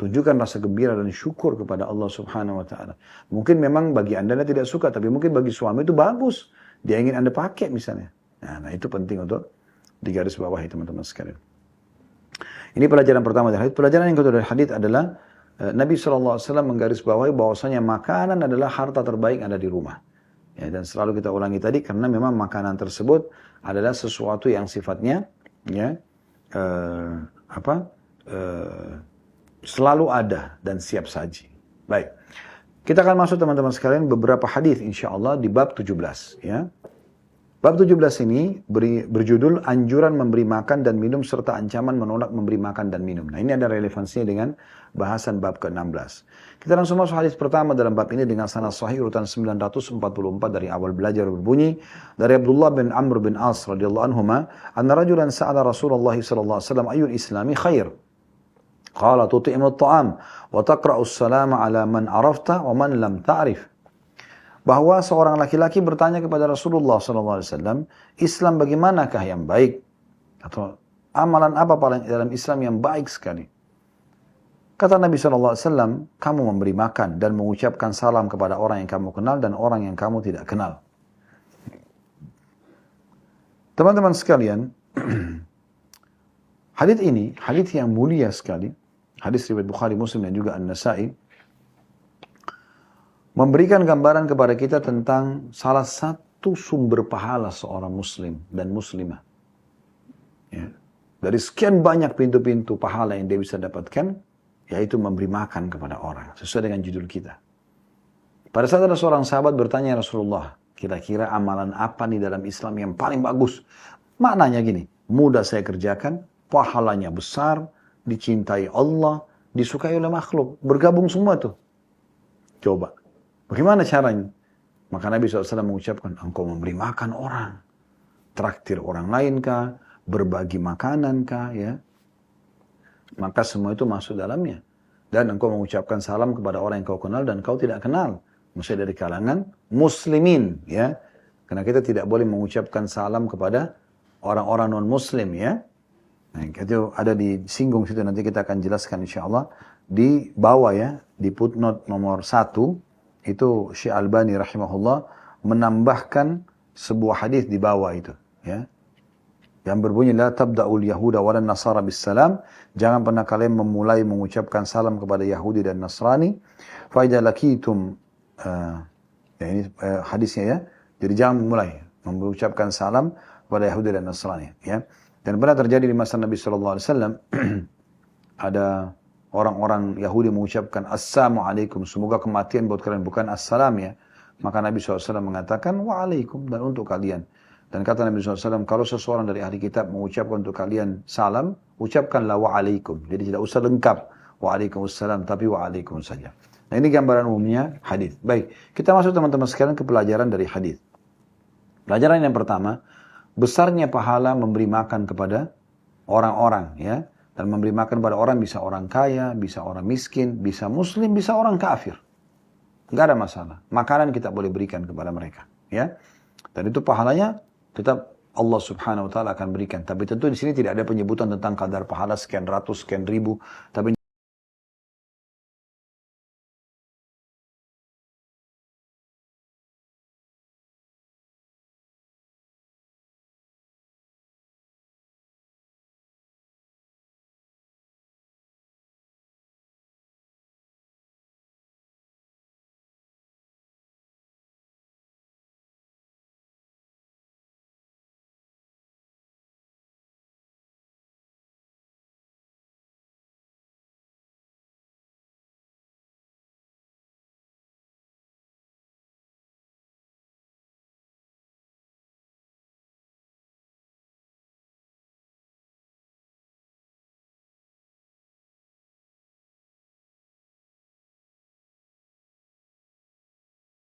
Tunjukkan rasa gembira dan syukur kepada Allah Subhanahu wa taala. Mungkin memang bagi Anda tidak suka, tapi mungkin bagi suami itu bagus. Dia ingin Anda pakai misalnya. Nah, itu penting untuk digarisbawahi teman-teman sekalian. Ini pelajaran pertama dari hadis. Pelajaran yang kedua dari hadis adalah Nabi SAW menggarisbawahi bahwasanya makanan adalah harta terbaik yang ada di rumah. Ya, dan selalu kita ulangi tadi karena memang makanan tersebut adalah sesuatu yang sifatnya ya selalu ada dan siap saji. Baik. Kita akan masuk teman-teman sekalian beberapa hadis insyaallah di bab 17 ya. Bab 17 ini berjudul anjuran memberi makan dan minum serta ancaman menolak memberi makan dan minum. Nah, ini ada relevansinya dengan bahasan bab ke-16. Kita langsung masuk hadis pertama dalam bab ini dengan sanad sahih urutan 944 dari awal belajar berbunyi dari Abdullah bin Amr bin As radhiyallahu anhuma, anna rajulan sa'ala Rasulullah sallallahu alaihi wasallam ayyul islami khair. Qala tut'imut ta'am wa taqra'us salama ala man arafta wa man lam ta'rif. Bahwa seorang laki-laki bertanya kepada Rasulullah SAW, Islam bagaimanakah yang baik? Atau amalan apa paling dalam Islam yang baik sekali? Kata Nabi SAW, kamu memberi makan dan mengucapkan salam kepada orang yang kamu kenal dan orang yang kamu tidak kenal. Teman-teman sekalian, hadis ini, hadis yang mulia sekali, hadis riwayat Bukhari, Muslim dan juga An-Nasai, memberikan gambaran kepada kita tentang salah satu sumber pahala seorang muslim dan muslimah. Ya. Dari sekian banyak pintu-pintu pahala yang dia bisa dapatkan, yaitu memberi makan kepada orang, sesuai dengan judul kita. Pada saat ada seorang sahabat bertanya Rasulullah, kira-kira amalan apa nih dalam Islam yang paling bagus? Maknanya gini, mudah saya kerjakan, pahalanya besar, dicintai Allah, disukai oleh makhluk, bergabung semua tuh. Coba. Bagaimana caranya? Maka Nabi SAW mengucapkan, engkau memberi makan orang. Traktir orang lain kah? Berbagi makanan kah? Ya. Maka semua itu masuk dalamnya. Dan engkau mengucapkan salam kepada orang yang kau kenal dan kau tidak kenal. Maksudnya dari kalangan muslimin. Ya. Karena kita tidak boleh mengucapkan salam kepada orang-orang non-muslim. Ya. Nah, itu ada disinggung situ. Nanti kita akan jelaskan insyaAllah. Di bawah ya, di footnote nomor 1. Itu Syekh Albani rahimahullah menambahkan sebuah hadis di bawah itu ya, yang berbunyi la tabda'ul yahuda walan nasara bis salam, jangan pernah kalian memulai mengucapkan salam kepada Yahudi dan Nasrani, fa idza laqitum ya ini hadisnya ya, jadi jangan memulai mengucapkan salam kepada Yahudi dan Nasrani ya. Dan pernah terjadi di masa Nabi sallallahu alaihi wasallam ada orang-orang Yahudi mengucapkan Assalamualaikum, semoga kematian buat kalian, bukan Assalam ya. Maka Nabi SAW mengatakan Waalaikum, dan untuk kalian. Dan kata Nabi SAW, kalau seseorang dari ahli kitab mengucapkan untuk kalian salam, ucapkanlah Waalaikum. Jadi tidak usah lengkap Waalaikumsalam, tapi Waalaikum saja. Nah, ini gambaran umumnya hadis. Baik, kita masuk teman-teman sekalian ke pelajaran dari hadis. Pelajaran yang pertama, besarnya pahala memberi makan kepada orang-orang ya. Dan memberi makan pada orang bisa orang kaya, bisa orang miskin, bisa muslim, bisa orang kafir. Enggak ada masalah. Makanan kita boleh berikan kepada mereka. Ya. Dan itu pahalanya tetap Allah Subhanahu wa taala akan berikan. Tapi tentu di sini tidak ada penyebutan tentang kadar pahala sekian ratus, sekian ribu. Tapi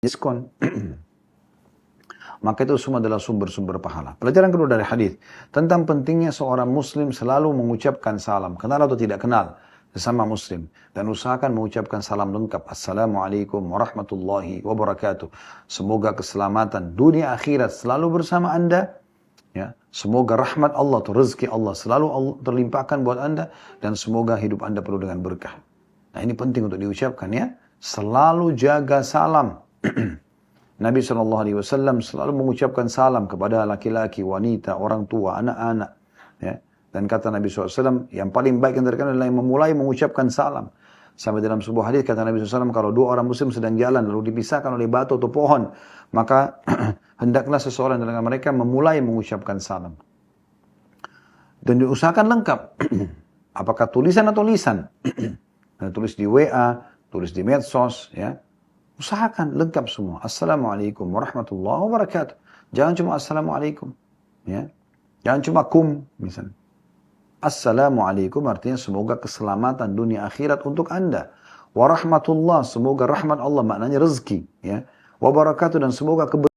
diskon. Maka itu semua adalah sumber-sumber pahala. Pelajaran kedua dari hadis tentang pentingnya seorang muslim selalu mengucapkan salam, kenal atau tidak kenal sesama muslim, dan usahakan mengucapkan salam lengkap. Assalamualaikum warahmatullahi wabarakatuh. Semoga keselamatan dunia akhirat selalu bersama Anda. Ya, semoga rahmat Allah atau rezeki Allah selalu terlimpahkan buat Anda, dan semoga hidup Anda penuh dengan berkah. Nah, ini penting untuk diucapkan ya. Selalu jaga salam. Nabi SAW selalu mengucapkan salam kepada laki-laki, wanita, orang tua, anak-anak. Ya. Dan kata Nabi SAW, yang paling baik yang terkenal adalah yang memulai mengucapkan salam. Sampai dalam sebuah hadis kata Nabi SAW, kalau dua orang muslim sedang jalan lalu dipisahkan oleh batu atau pohon, maka hendaklah seseorang dari mereka memulai mengucapkan salam. Dan diusahakan lengkap. Apakah tulisan atau lisan? Tulis di WA, tulis di medsos, ya. Usahakan lengkap semua. Assalamualaikum warahmatullahi wabarakatuh. Jangan cuma assalamualaikum. Ya. Jangan cuma kum misalnya. Assalamualaikum artinya semoga keselamatan dunia akhirat untuk Anda. Warahmatullah, semoga rahmat Allah, maknanya rezeki. Ya. Wabarakatuh, dan semoga keberkahan.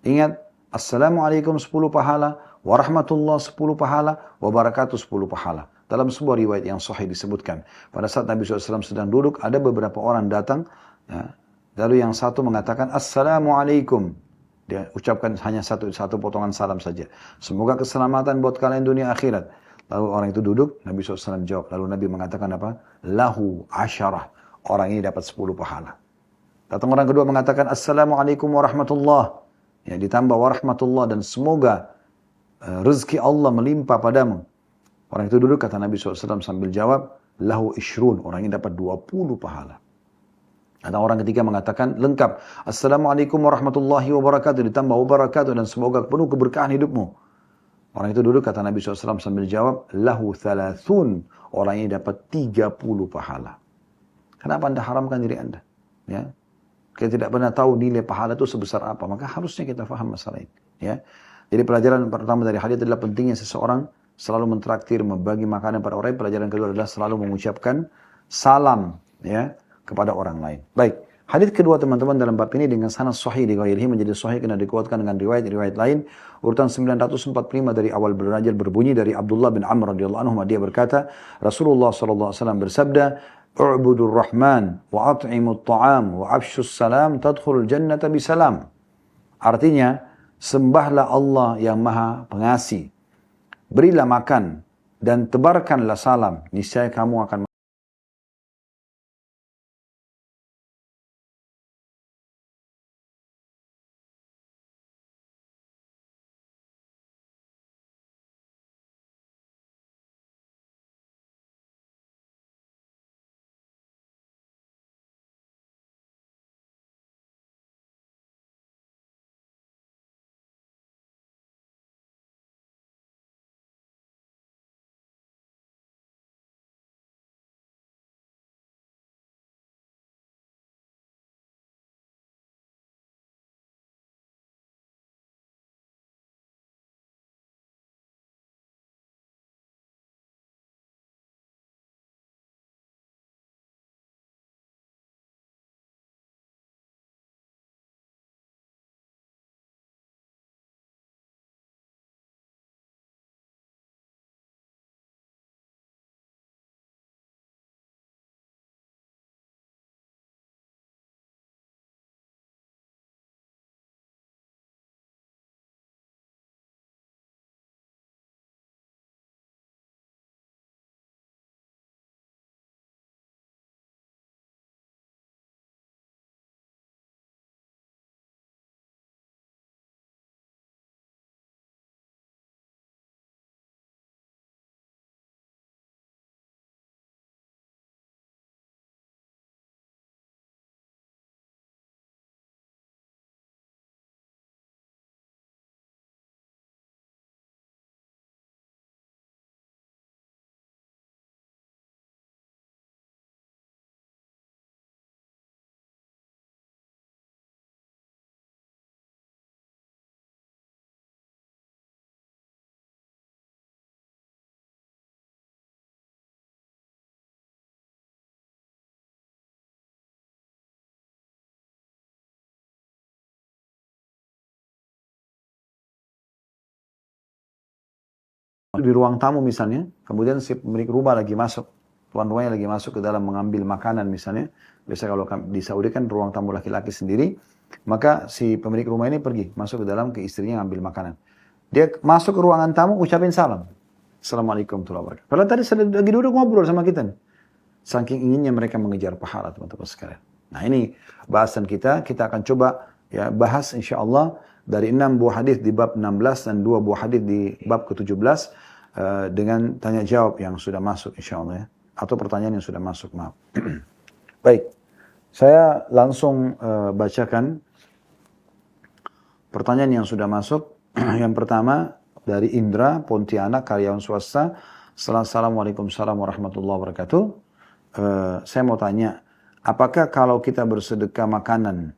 Ingat, Assalamualaikum 10 pahala, warahmatullah 10 pahala, wabarakatuh 10 pahala. Dalam sebuah riwayat yang sahih disebutkan, pada saat Nabi SAW sedang duduk, ada beberapa orang datang, ya, lalu yang satu mengatakan, Assalamualaikum. Dia ucapkan hanya satu potongan salam saja. Semoga keselamatan buat kalian dunia akhirat. Lalu orang itu duduk, Nabi SAW jawab. Lalu Nabi mengatakan apa? Lahu asyarah. Orang ini dapat 10 pahala. Datang orang kedua mengatakan, Assalamualaikum warahmatullah. Ya, ditambah warahmatullah, dan semoga rezeki Allah melimpah padamu. Orang itu duduk, kata Nabi SAW sambil jawab, lahu ishrun. Orang ini dapat 20 pahala. Ada orang ketiga mengatakan lengkap, Assalamualaikum warahmatullahi wabarakatuh, ditambah wabarakatuh, dan semoga penuh keberkahan hidupmu. Orang itu duduk, kata Nabi SAW sambil jawab, lahu thalathun. Orang ini dapat 30 pahala. Kenapa Anda haramkan diri Anda? Ya. Kita tidak pernah tahu nilai pahala itu sebesar apa. Maka harusnya kita faham masalah ini. Ya. Jadi pelajaran pertama dari hadis adalah pentingnya seseorang selalu mentraktir, membagi makanan pada orang lain. Pelajaran kedua adalah selalu mengucapkan salam, ya, kepada orang lain. Baik. Hadis kedua teman-teman dalam bab ini dengan sanad sahih di ghairihi, menjadi sahih karena dikuatkan dengan riwayat-riwayat lain. Urutan 945 dari awal belajar berbunyi dari Abdullah bin Amr radhiyallahu anhu, dia berkata, Rasulullah sallallahu alaihi wasallam bersabda, "U'budur Rahman wa at'imut ta'am wa afshus salam tadkhulul jannata bisalam." Artinya, sembahlah Allah yang Maha Pengasih. Berilah makan dan tebarkanlah salam, niscaya kamu akan Di ruang tamu misalnya, kemudian si pemilik rumah lagi masuk, tuan rumahnya lagi masuk ke dalam mengambil makanan misalnya. Biasanya kalau di Saudi kan ruang tamu laki-laki sendiri, maka si pemilik rumah ini pergi, masuk ke dalam ke istrinya ngambil makanan. Dia masuk ke ruangan tamu, ucapin salam. Assalamualaikum warahmatullahi wabarakatuh. Padahal tadi lagi duduk ngobrol sama kita nih. Saking inginnya mereka mengejar pahala teman-teman sekalian. Nah ini bahasan kita akan coba ya bahas insyaAllah dari 6 buah hadis di bab 16 dan 2 buah hadis di bab ke-17 dengan tanya jawab yang sudah masuk insyaAllah ya. Atau pertanyaan yang sudah masuk, maaf. Baik, saya langsung bacakan pertanyaan yang sudah masuk. Yang pertama dari Indra, Pontianak, karyawan swasta. Assalamualaikum warahmatullahi wabarakatuh. Saya mau tanya, apakah kalau kita bersedekah makanan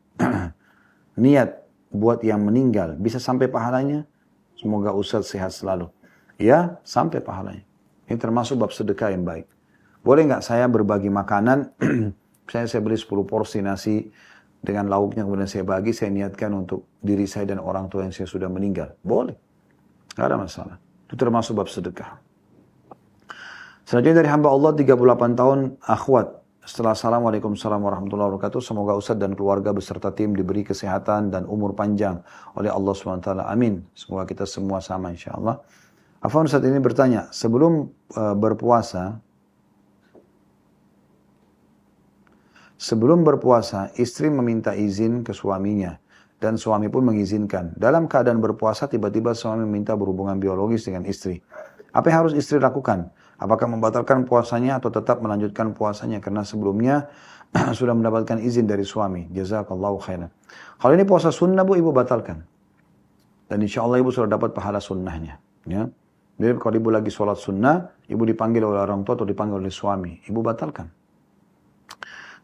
niat buat yang meninggal bisa sampai pahalanya? Semoga Ustaz sehat selalu. Ya, sampai pahalanya. Ini termasuk bab sedekah yang baik. Boleh nggak saya berbagi makanan? Saya beli 10 porsi nasi dengan lauknya, kemudian saya bagi, saya niatkan untuk diri saya dan orang tua yang saya sudah meninggal. Boleh. Nggak ada masalah. Itu termasuk bab sedekah. Selanjutnya dari hamba Allah 38 tahun, akhwat. Setelah Assalamualaikum warahmatullahi wabarakatuh. Semoga Ustaz dan keluarga beserta tim diberi kesehatan dan umur panjang oleh Allah SWT. Amin. Semoga kita semua sama insyaAllah. Afwan Ustaz ini bertanya, sebelum berpuasa, istri meminta izin ke suaminya dan suami pun mengizinkan. Dalam keadaan berpuasa, tiba-tiba suami meminta berhubungan biologis dengan istri. Apa yang harus istri lakukan? Apakah membatalkan puasanya atau tetap melanjutkan puasanya? Karena sebelumnya sudah mendapatkan izin dari suami. Jazakallahu khairan. Kalau ini puasa sunnah, Bu, ibu batalkan. Dan insya Allah ibu sudah dapat pahala sunnahnya. Ya. Jadi kalau ibu lagi sholat sunnah, ibu dipanggil oleh orang tua atau dipanggil oleh suami, ibu batalkan.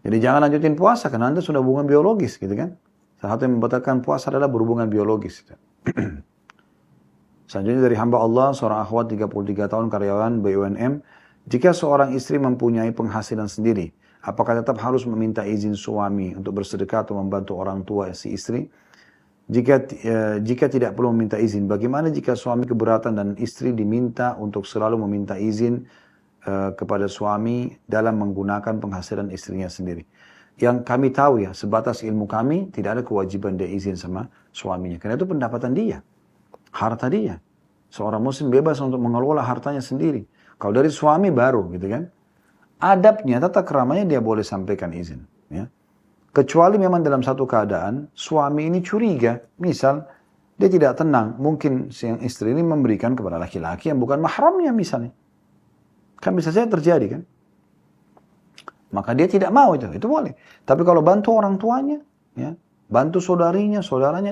Jadi jangan lanjutin puasa karena Anda sudah hubungan biologis gitu kan. Salah satu yang membatalkan puasa adalah berhubungan biologis. Selanjutnya dari hamba Allah, seorang akhwat 33 tahun karyawan BUMN. Jika seorang istri mempunyai penghasilan sendiri, apakah tetap harus meminta izin suami untuk bersedekah atau membantu orang tua si istri? Jika tidak perlu meminta izin, bagaimana jika suami keberatan dan istri diminta untuk selalu meminta izin kepada suami dalam menggunakan penghasilan istrinya sendiri? Yang kami tahu ya, sebatas ilmu kami, tidak ada kewajiban dia izin sama suaminya. Karena itu pendapatan dia, harta dia. Seorang muslim bebas untuk mengelola hartanya sendiri. Kalau dari suami baru gitu kan. Adabnya, tata keramanya dia boleh sampaikan izin. Ya. Kecuali memang dalam satu keadaan, suami ini curiga. Misal, dia tidak tenang. Mungkin si yang istri ini memberikan kepada laki-laki yang bukan mahramnya misalnya. Kan bisa saja terjadi kan. Maka dia tidak mau itu boleh. Tapi kalau bantu orang tuanya, ya, bantu saudaranya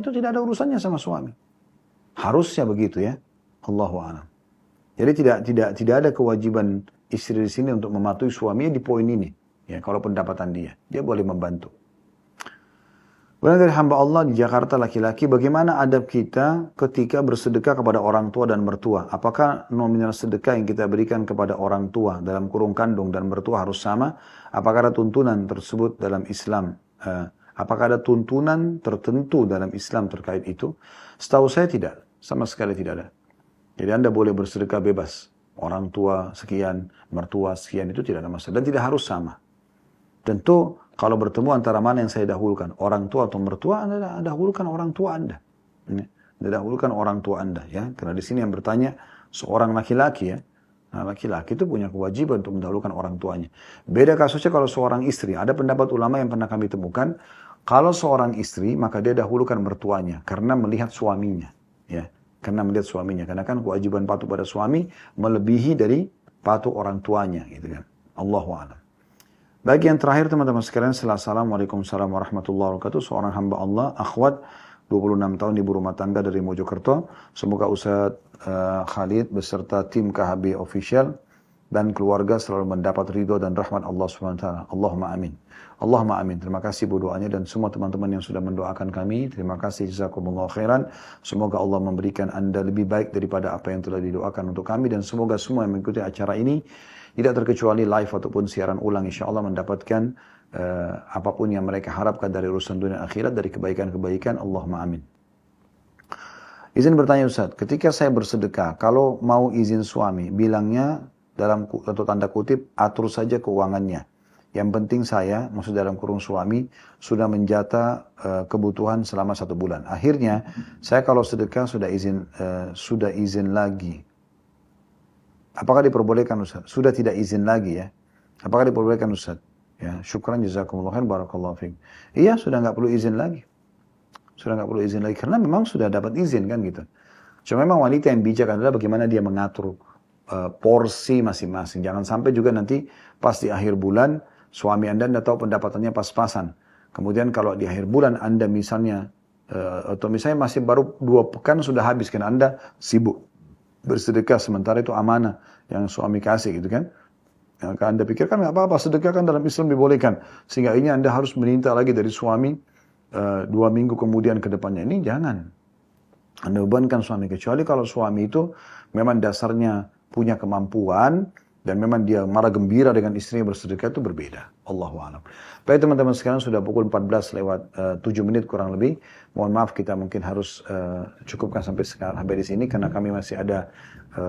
itu tidak ada urusannya sama suami. Harusnya begitu ya. Allahu a'lam. Jadi tidak ada kewajiban istri di sini untuk mematuhi suaminya di poin ini. Ya, kalau pendapatan dia boleh membantu. Kemudian dari hamba Allah di Jakarta laki-laki, bagaimana adab kita ketika bersedekah kepada orang tua dan mertua? Apakah nominal sedekah yang kita berikan kepada orang tua dalam kurung kandung dan mertua harus sama? Apakah ada tuntunan tersebut dalam Islam? Apakah ada tuntunan tertentu dalam Islam terkait itu? Setahu saya tidak, sama sekali tidak ada. Jadi Anda boleh bersedekah bebas. Orang tua sekian, mertua sekian, itu tidak ada masalah. Dan tidak harus sama. Tentu kalau bertemu antara mana yang saya dahulukan, orang tua atau mertua, Anda dahulukan orang tua Anda. Anda dahulukan orang tua Anda, ya. Karena di sini yang bertanya seorang laki-laki, ya. Nah, laki-laki itu punya kewajiban untuk mendahulukan orang tuanya. Beda kasusnya kalau seorang istri. Ada pendapat ulama yang pernah kami temukan, kalau seorang istri maka dia dahulukan mertuanya karena melihat suaminya, ya. Karena melihat suaminya, karena kan kewajiban patuh pada suami melebihi dari patuh orang tuanya, gitu kan. Allahu a'lam. Bagi yang terakhir teman-teman sekalian, Assalamualaikum warahmatullahi wabarakatuh. Seorang hamba Allah, akhwat, 26 tahun ibu rumah tangga dari Mojokerto. Semoga Ustaz Khalid beserta tim KHB Official dan keluarga selalu mendapat ridho dan rahmat Allah SWT. Allahumma amin. Allahumma amin. Terima kasih bu doanya dan semua teman-teman yang sudah mendoakan kami. Terima kasih, jazakumullah khairan. Semoga Allah memberikan Anda lebih baik daripada apa yang telah didoakan untuk kami. Dan semoga semua yang mengikuti acara ini, tidak terkecuali live ataupun siaran ulang, insya Allah mendapatkan apapun yang mereka harapkan dari urusan dunia akhirat, dari kebaikan-kebaikan. Allahumma amin. Izin bertanya Ustaz, ketika saya bersedekah, kalau mau izin suami, bilangnya dalam atau tanda kutip, atur saja keuangannya. Yang penting saya, maksud dalam kurung suami, sudah menjata kebutuhan selama 1 bulan. Akhirnya, saya kalau sedekah sudah izin lagi. Apakah diperbolehkan Ustaz? Sudah tidak izin lagi ya. Apakah diperbolehkan Ustaz? Ya, syukran jazakumullah khair barakallahu fiik. Iya, sudah nggak perlu izin lagi. Sudah nggak perlu izin lagi karena memang sudah dapat izin kan gitu. Cuma memang wanita yang bijak adalah bagaimana dia mengatur porsi masing-masing. Jangan sampai juga nanti pas di akhir bulan suami Anda tahu pendapatannya pas-pasan. Kemudian kalau di akhir bulan Anda misalnya atau misalnya masih baru 2 pekan sudah habis karena Anda sibuk bersedekah sementara itu amanah yang suami kasih gitu kan. Yang Anda pikirkan nggak apa-apa, sedekah kan dalam Islam dibolehkan. Sehingga ini Anda harus meminta lagi dari suami 2 minggu kemudian ke depannya. Ini jangan. Anda bebankan suami. Kecuali kalau suami itu memang dasarnya punya kemampuan dan memang dia marah gembira dengan istrinya bersedekah itu berbeda. Allahu a'lam. Baik teman-teman sekarang sudah pukul 14 lewat 7 menit kurang lebih. Mohon maaf kita mungkin harus cukupkan sampai di sini karena kami masih ada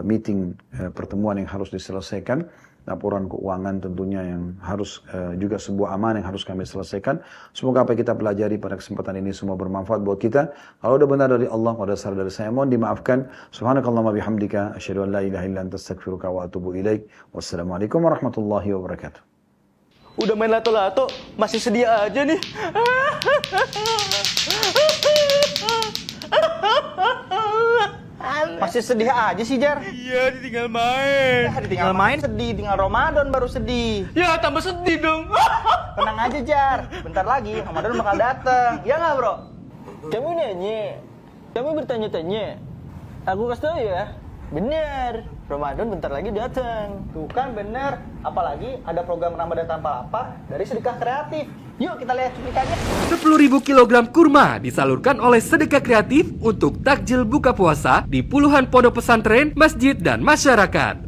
meeting pertemuan yang harus diselesaikan. Laporan keuangan tentunya yang harus juga sebuah amanah yang harus kami selesaikan. Semoga apa yang kita pelajari pada kesempatan ini semua bermanfaat buat kita. Kalau ada benar dari Allah, kalau ada salah dari saya, mohon dimaafkan. Subhanakallahumma bihamdika, asyhadu an la ilaha illa anta astaghfiruka wa atubu ilaik. Wassalamualaikum warahmatullahi wabarakatuh. Udah main lato-lato, masih sedia aja nih. Masih sedih aja sih, Jar. Iya, ditinggal main. Ya, ditinggal main sedih, tinggal Ramadan baru sedih. Ya, tambah sedih dong. Tenang aja, Jar. Bentar lagi Ramadan bakal datang. Ya nggak, Bro? Kamu nanya, kamu bertanya-tanya. Aku kasih tau ya. Bener, Ramadan bentar lagi datang. Tuh kan bener. Apalagi ada program Ramadan tanpa apa dari Sedekah Kreatif. Yuk kita lihat cuplikannya. 10.000 kilogram kurma disalurkan oleh Sedekah Kreatif untuk takjil buka puasa di puluhan pondok pesantren, masjid, dan masyarakat.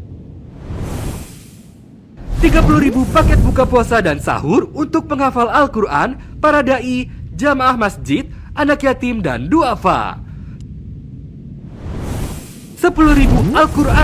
30.000 paket buka puasa dan sahur untuk penghafal Al-Quran, para da'i, jamaah masjid, anak yatim, dan duafa. 10.000 Al-Quran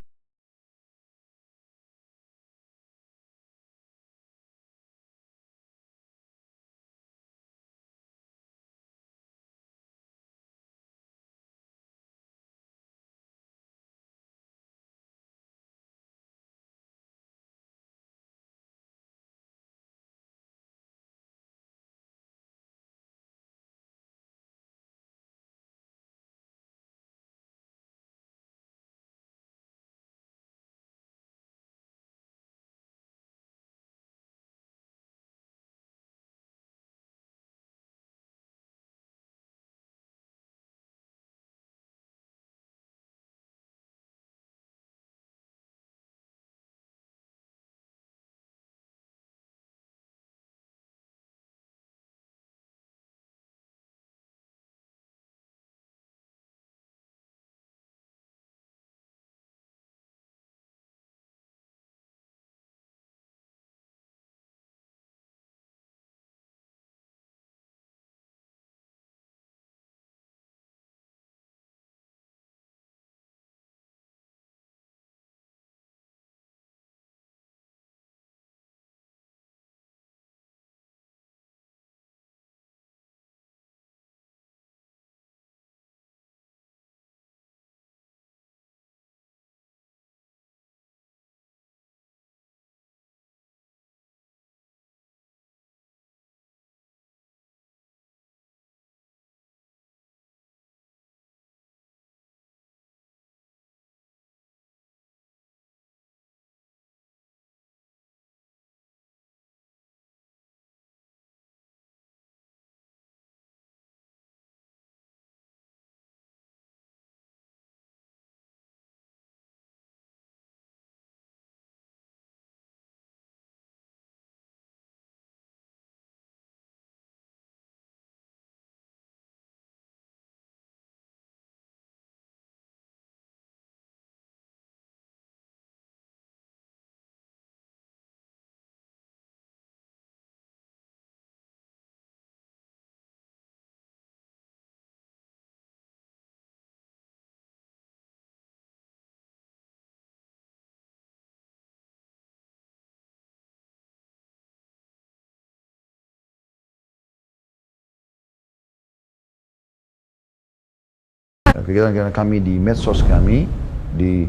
kegiatan kami di medsos kami, di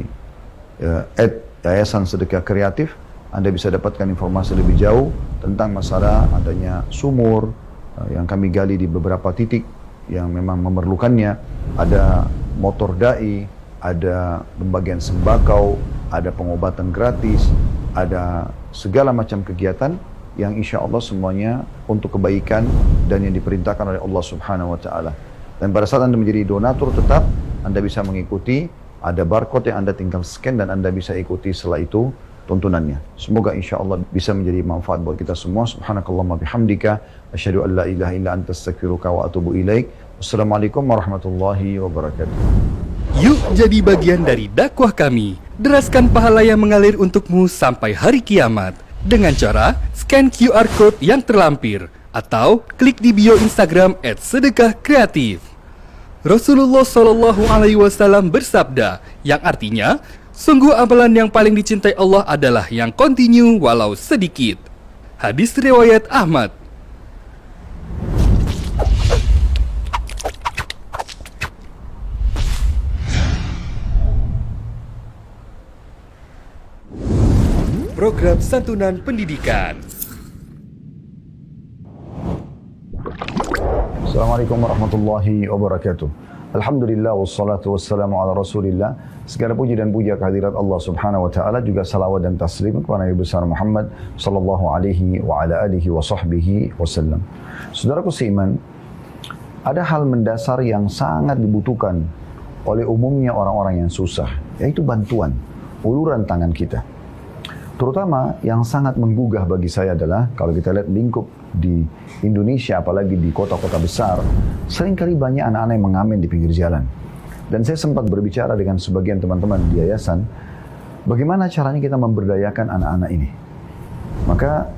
Yayasan Sedekah Kreatif, Anda bisa dapatkan informasi lebih jauh tentang masalah adanya sumur yang kami gali di beberapa titik yang memang memerlukannya. Ada motor dai, ada pembagian sembakau, ada pengobatan gratis, ada segala macam kegiatan yang insya Allah semuanya untuk kebaikan dan yang diperintahkan oleh Allah Subhanahu wa Ta'ala. Dan pada saat Anda menjadi donatur tetap, Anda bisa mengikuti, ada barcode yang Anda tinggal scan dan Anda bisa ikuti setelah itu tuntunannya. Semoga insya Allah bisa menjadi manfaat buat kita semua. Subhanakallahumma bihamdika, asyhadu an la ilaha illa anta astaghfiruka wa atubu ilaik. Wassalamualaikum warahmatullahi wabarakatuh. Yuk jadi bagian dari dakwah kami. Deraskan pahala yang mengalir untukmu sampai hari kiamat dengan cara scan QR Code yang terlampir atau klik di bio Instagram @sedekahkreatif. Rasulullah Shallallahu Alaihi Wasallam bersabda, yang artinya, sungguh amalan yang paling dicintai Allah adalah yang kontinu walau sedikit. Hadis riwayat Ahmad. Program Santunan Pendidikan. Assalamualaikum warahmatullahi wabarakatuh. Alhamdulillah wassalatu wassalamu ala rasulillah. Segala puji dan puja kehadirat Allah Subhanahu wa Ta'ala, juga salawat dan taslim kepada Nabi besar Muhammad sallallahu alaihi wa ala alihi wa sahbihi wasallam. Saudaraku seiman, ada hal mendasar yang sangat dibutuhkan oleh umumnya orang-orang yang susah, yaitu bantuan, uluran tangan kita. Terutama yang sangat menggugah bagi saya adalah kalau kita lihat lingkup di Indonesia, apalagi di kota-kota besar, seringkali banyak anak-anak yang mengamen di pinggir jalan. Dan saya sempat berbicara dengan sebagian teman-teman di yayasan, bagaimana caranya kita memberdayakan anak-anak ini. Maka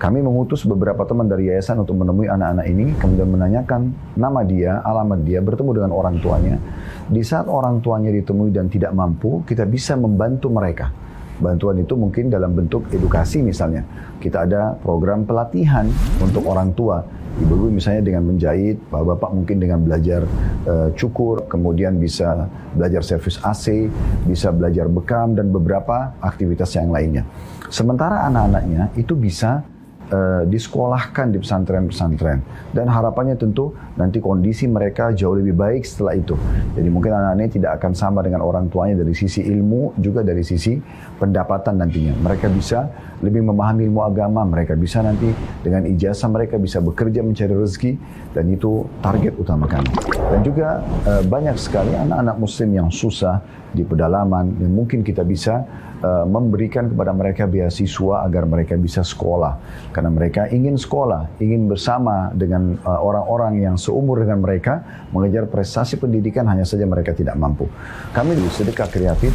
kami mengutus beberapa teman dari yayasan untuk menemui anak-anak ini, kemudian menanyakan nama dia, alamat dia, bertemu dengan orang tuanya. Di saat orang tuanya ditemui dan tidak mampu, kita bisa membantu mereka. Bantuan itu mungkin dalam bentuk edukasi misalnya. Kita ada program pelatihan untuk orang tua. Ibu-ibu misalnya dengan menjahit, bapak-bapak mungkin dengan belajar cukur, kemudian bisa belajar servis AC, bisa belajar bekam, dan beberapa aktivitas yang lainnya. Sementara anak-anaknya itu bisa disekolahkan di pesantren-pesantren, dan harapannya tentu nanti kondisi mereka jauh lebih baik setelah itu. Jadi mungkin anak-anaknya tidak akan sama dengan orang tuanya dari sisi ilmu, juga dari sisi pendapatan nantinya. Mereka bisa lebih memahami ilmu agama, mereka bisa nanti dengan ijazah mereka bisa bekerja mencari rezeki, dan itu target utama kami. Dan juga banyak sekali anak-anak muslim yang susah di pedalaman yang mungkin kita bisa memberikan kepada mereka beasiswa agar mereka bisa sekolah. Karena mereka ingin sekolah, ingin bersama dengan orang-orang yang seumur dengan mereka, mengejar prestasi pendidikan, hanya saja mereka tidak mampu. Kami di Sedekah Kreatif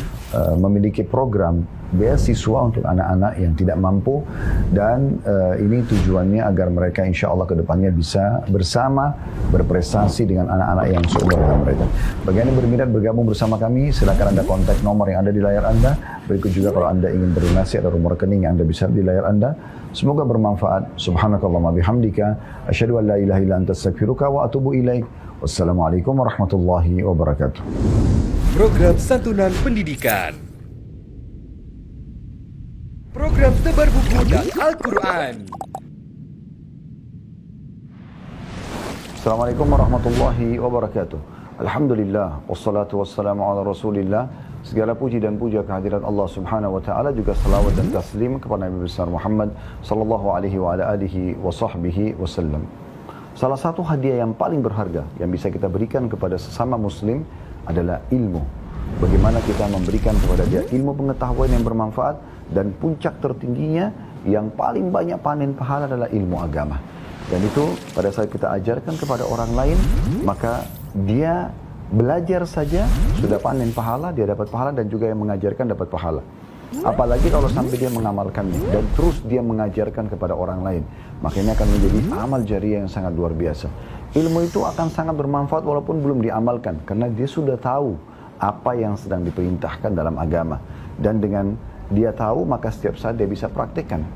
memiliki program beasiswa untuk anak-anak yang tidak mampu, dan ini tujuannya agar mereka insya Allah ke depannya bisa bersama berprestasi dengan anak-anak yang seumur dengan mereka. Bagi Anda yang berminat bergabung bersama kami, silakan Anda kontak nomor yang ada di layar Anda. Berikut juga kalau Anda ingin berdonasi, ada nomor rekening yang Anda bisa di layar Anda. Semoga bermanfaat. Subhanakallahumma bihamdika, asyhadu an la ilaha illa anta astaghfiruka wa atubu ilaik. Wassalamualaikum warahmatullahi wabarakatuh. Program Santunan Pendidikan. Program tebar buku dan Al-Quran. Assalamualaikum warahmatullahi wabarakatuh. Alhamdulillah, wassalatu wassalamu ala rasulillah. Segala puji dan puja kehadirat Allah Subhanahu wa Ta'ala, juga salawat dan taslim kepada Nabi besar Muhammad sallallahu alaihi wa ala alihi wa sahbihi wasallam. Salah satu hadiah yang paling berharga yang bisa kita berikan kepada sesama muslim adalah ilmu. Bagaimana kita memberikan kepada dia ilmu pengetahuan yang bermanfaat, dan puncak tertingginya yang paling banyak panen pahala adalah ilmu agama. Dan itu pada saat kita ajarkan kepada orang lain, maka dia belajar saja sudah panen pahala, dia dapat pahala, dan juga yang mengajarkan dapat pahala. Apalagi kalau sampai dia mengamalkannya dan terus dia mengajarkan kepada orang lain, maka ini akan menjadi amal jariah yang sangat luar biasa. Ilmu itu akan sangat bermanfaat walaupun belum diamalkan, karena dia sudah tahu apa yang sedang diperintahkan dalam agama, dan dengan dia tahu maka setiap saat dia bisa praktekkan.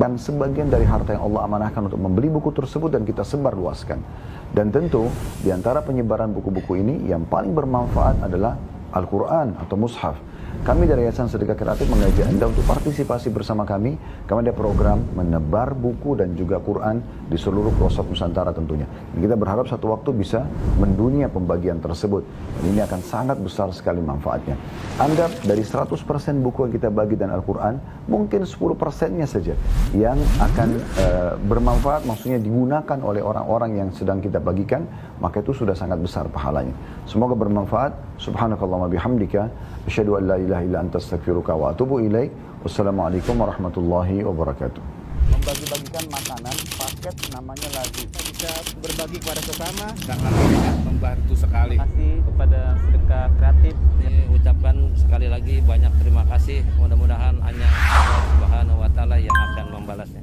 kan sebagian dari harta yang Allah amanahkan untuk membeli buku tersebut dan kita sebar luaskan. Dan tentu di antara penyebaran buku-buku ini yang paling bermanfaat adalah Al-Quran atau Mushaf. Kami dari Yayasan Sedekah Kreatif mengajak Anda untuk partisipasi bersama kami. Kami ada program menebar buku dan juga Quran di seluruh pelosok Nusantara tentunya. Dan kita berharap satu waktu bisa mendunia pembagian tersebut. Dan ini akan sangat besar sekali manfaatnya. Anggap dari 100% buku yang kita bagi dan Al-Quran, mungkin 10%-nya saja yang akan bermanfaat, maksudnya digunakan oleh orang-orang yang sedang kita bagikan, maka itu sudah sangat besar pahalanya. Semoga bermanfaat. Subhanakallahumma bihamdika, asyhadu an la ilaha illa anta astaghfiruka wa atubu ilaik. Wassalamualaikum warahmatullahi wabarakatuh. Membagi-bagikan makanan, paket namanya lagu. Kita bisa berbagi kepada sesama. Sangat membantu sekali. Terima kasih kepada Sedekah Kreatif. Ucapkan sekali lagi banyak terima kasih. Mudah-mudahan hanya Allah Subhanahu wa taala yang akan membalasnya.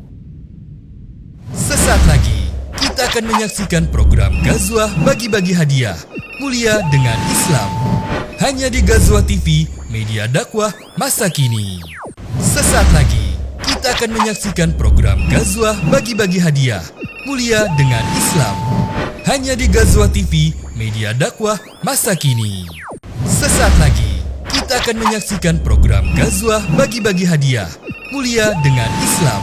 Sesaat lagi, kita akan menyaksikan program Ghazwah Bagi-Bagi Hadiah Mulia dengan Islam. Hanya di Ghazwah TV, media dakwah masa kini. Sesaat lagi, kita akan menyaksikan program Ghazwah Bagi-Bagi Hadiah Mulia dengan Islam. Hanya di Ghazwah TV, media dakwah masa kini. Sesaat lagi, kita akan menyaksikan program Ghazwah Bagi-Bagi Hadiah Mulia dengan Islam.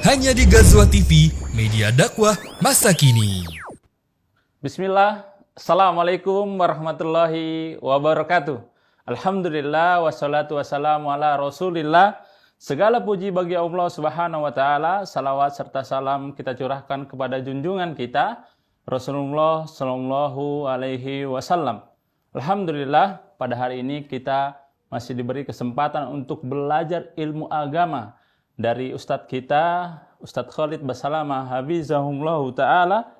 Hanya di Ghazwah TV, media dakwah masa kini. Bismillah. Assalamualaikum warahmatullahi wabarakatuh. Alhamdulillah wassalatu wassalamu ala Rasulillah. Segala puji bagi Allah Subhanahu wa taala. Salawat serta salam kita curahkan kepada junjungan kita Rasulullah sallallahu alaihi wasallam. Alhamdulillah pada hari ini kita masih diberi kesempatan untuk belajar ilmu agama dari Ustadz kita, Ustadz Khalid Basalamah Hafizahullahu ta'ala,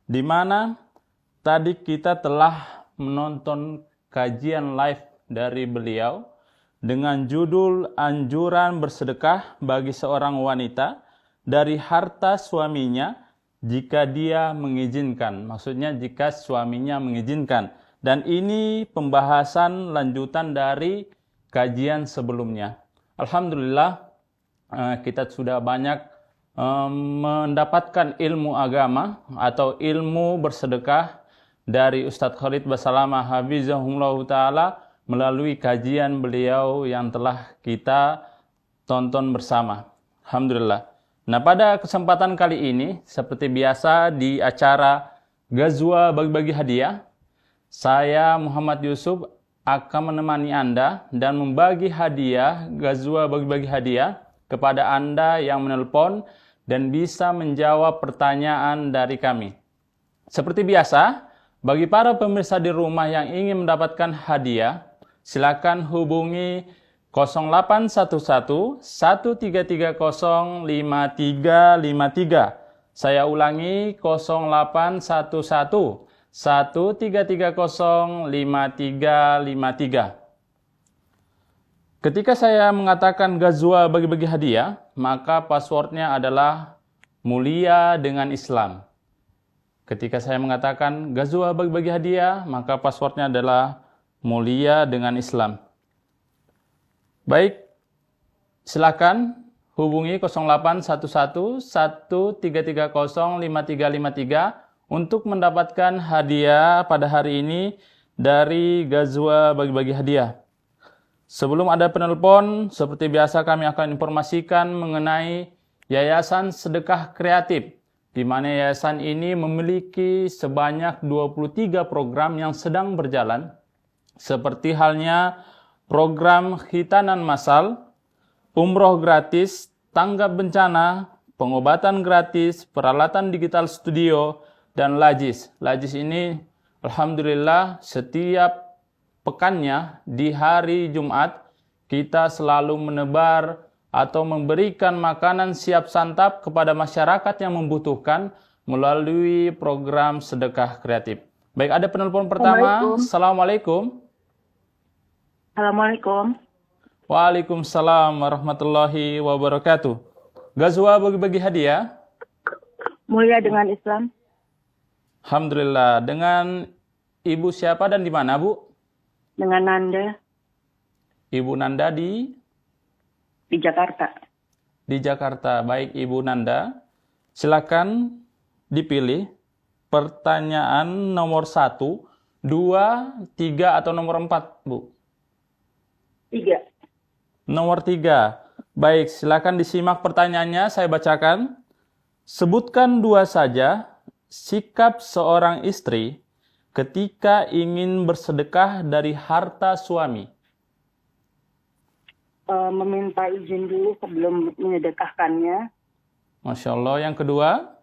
di mana tadi kita telah menonton kajian live dari beliau dengan judul Anjuran Bersedekah bagi seorang wanita dari harta suaminya jika dia mengizinkan. Maksudnya jika suaminya mengizinkan. Dan ini pembahasan lanjutan dari kajian sebelumnya. Alhamdulillah kita sudah banyak mendapatkan ilmu agama atau ilmu bersedekah dari Ustadz Khalid Basalamah Hafizahullahu ta'ala melalui kajian beliau yang telah kita tonton bersama. Alhamdulillah. Nah, pada kesempatan kali ini, seperti biasa di acara Ghazwah Bagi-Bagi Hadiah, saya Muhammad Yusuf akan menemani Anda dan membagi hadiah Ghazwah Bagi-Bagi Hadiah kepada Anda yang menelpon dan bisa menjawab pertanyaan dari kami. Seperti biasa, bagi para pemirsa di rumah yang ingin mendapatkan hadiah, silakan hubungi 0811 1330 5353. Saya ulangi 0811 1330 5353. Ketika saya mengatakan Ghazwah Bagi-Bagi Hadiah, maka passwordnya adalah Mulia dengan Islam. Ketika saya mengatakan Ghazwah Bagi-Bagi Hadiah, maka passwordnya adalah Mulia dengan Islam. Baik, silakan hubungi 0811 1330 5353 untuk mendapatkan hadiah pada hari ini dari Ghazwah Bagi-Bagi Hadiah. Sebelum ada penelpon, seperti biasa kami akan informasikan mengenai Yayasan Sedekah Kreatif, di mana yayasan ini memiliki sebanyak 23 program yang sedang berjalan, seperti halnya program khitanan massal, umroh gratis, tanggap bencana, pengobatan gratis, peralatan digital studio, dan lajis. Lajis ini, alhamdulillah, setiap pekannya di hari Jumat kita selalu menebar atau memberikan makanan siap santap kepada masyarakat yang membutuhkan melalui program sedekah kreatif. Baik, ada penelpon pertama. Assalamualaikum. Assalamualaikum. Waalaikumsalam warahmatullahi wabarakatuh. Ghazwah Bagi-Bagi Hadiah. Mulia dengan Islam. Alhamdulillah. Dengan Ibu siapa dan di mana, Bu? Dengan Nanda Ibu Nanda di Jakarta. di Jakarta. Baik Ibu Nanda, silakan dipilih pertanyaan nomor 1, 2, 3 atau nomor 4, Bu. 3. Nomor 3. Baik, silakan disimak pertanyaannya, saya bacakan. Sebutkan 2 saja sikap seorang istri ketika ingin bersedekah dari harta suami. Meminta izin dulu sebelum menyedekahkannya. Masya Allah. Yang kedua?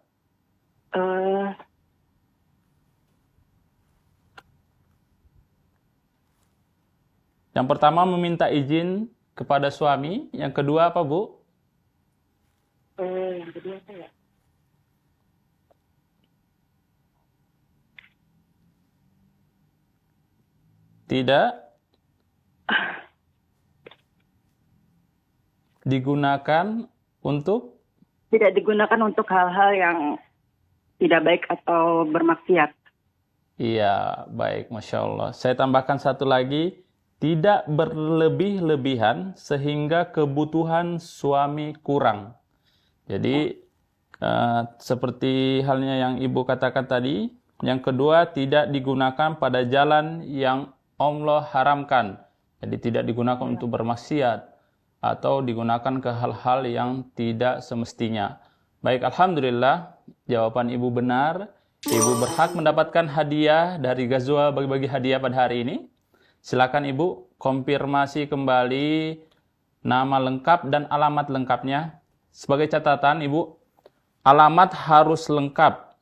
Yang pertama meminta izin kepada suami. Yang kedua apa, Bu? Yang kedua apa ya? Tidak digunakan untuk? Tidak digunakan untuk hal-hal yang tidak baik atau bermaksiat. Iya, baik. Masya Allah. Saya tambahkan satu lagi. Tidak berlebih-lebihan sehingga kebutuhan suami kurang. Jadi, seperti halnya yang Ibu katakan tadi. Yang kedua, tidak digunakan pada jalan yang Allah haramkan. Jadi, tidak digunakan untuk bermaksiat atau digunakan ke hal-hal yang tidak semestinya. Baik, Alhamdulillah, jawaban Ibu benar. Ibu berhak mendapatkan hadiah dari Ghazwa bagi-bagi hadiah pada hari ini. Silakan Ibu konfirmasi kembali nama lengkap dan alamat lengkapnya. Sebagai catatan Ibu, alamat harus lengkap.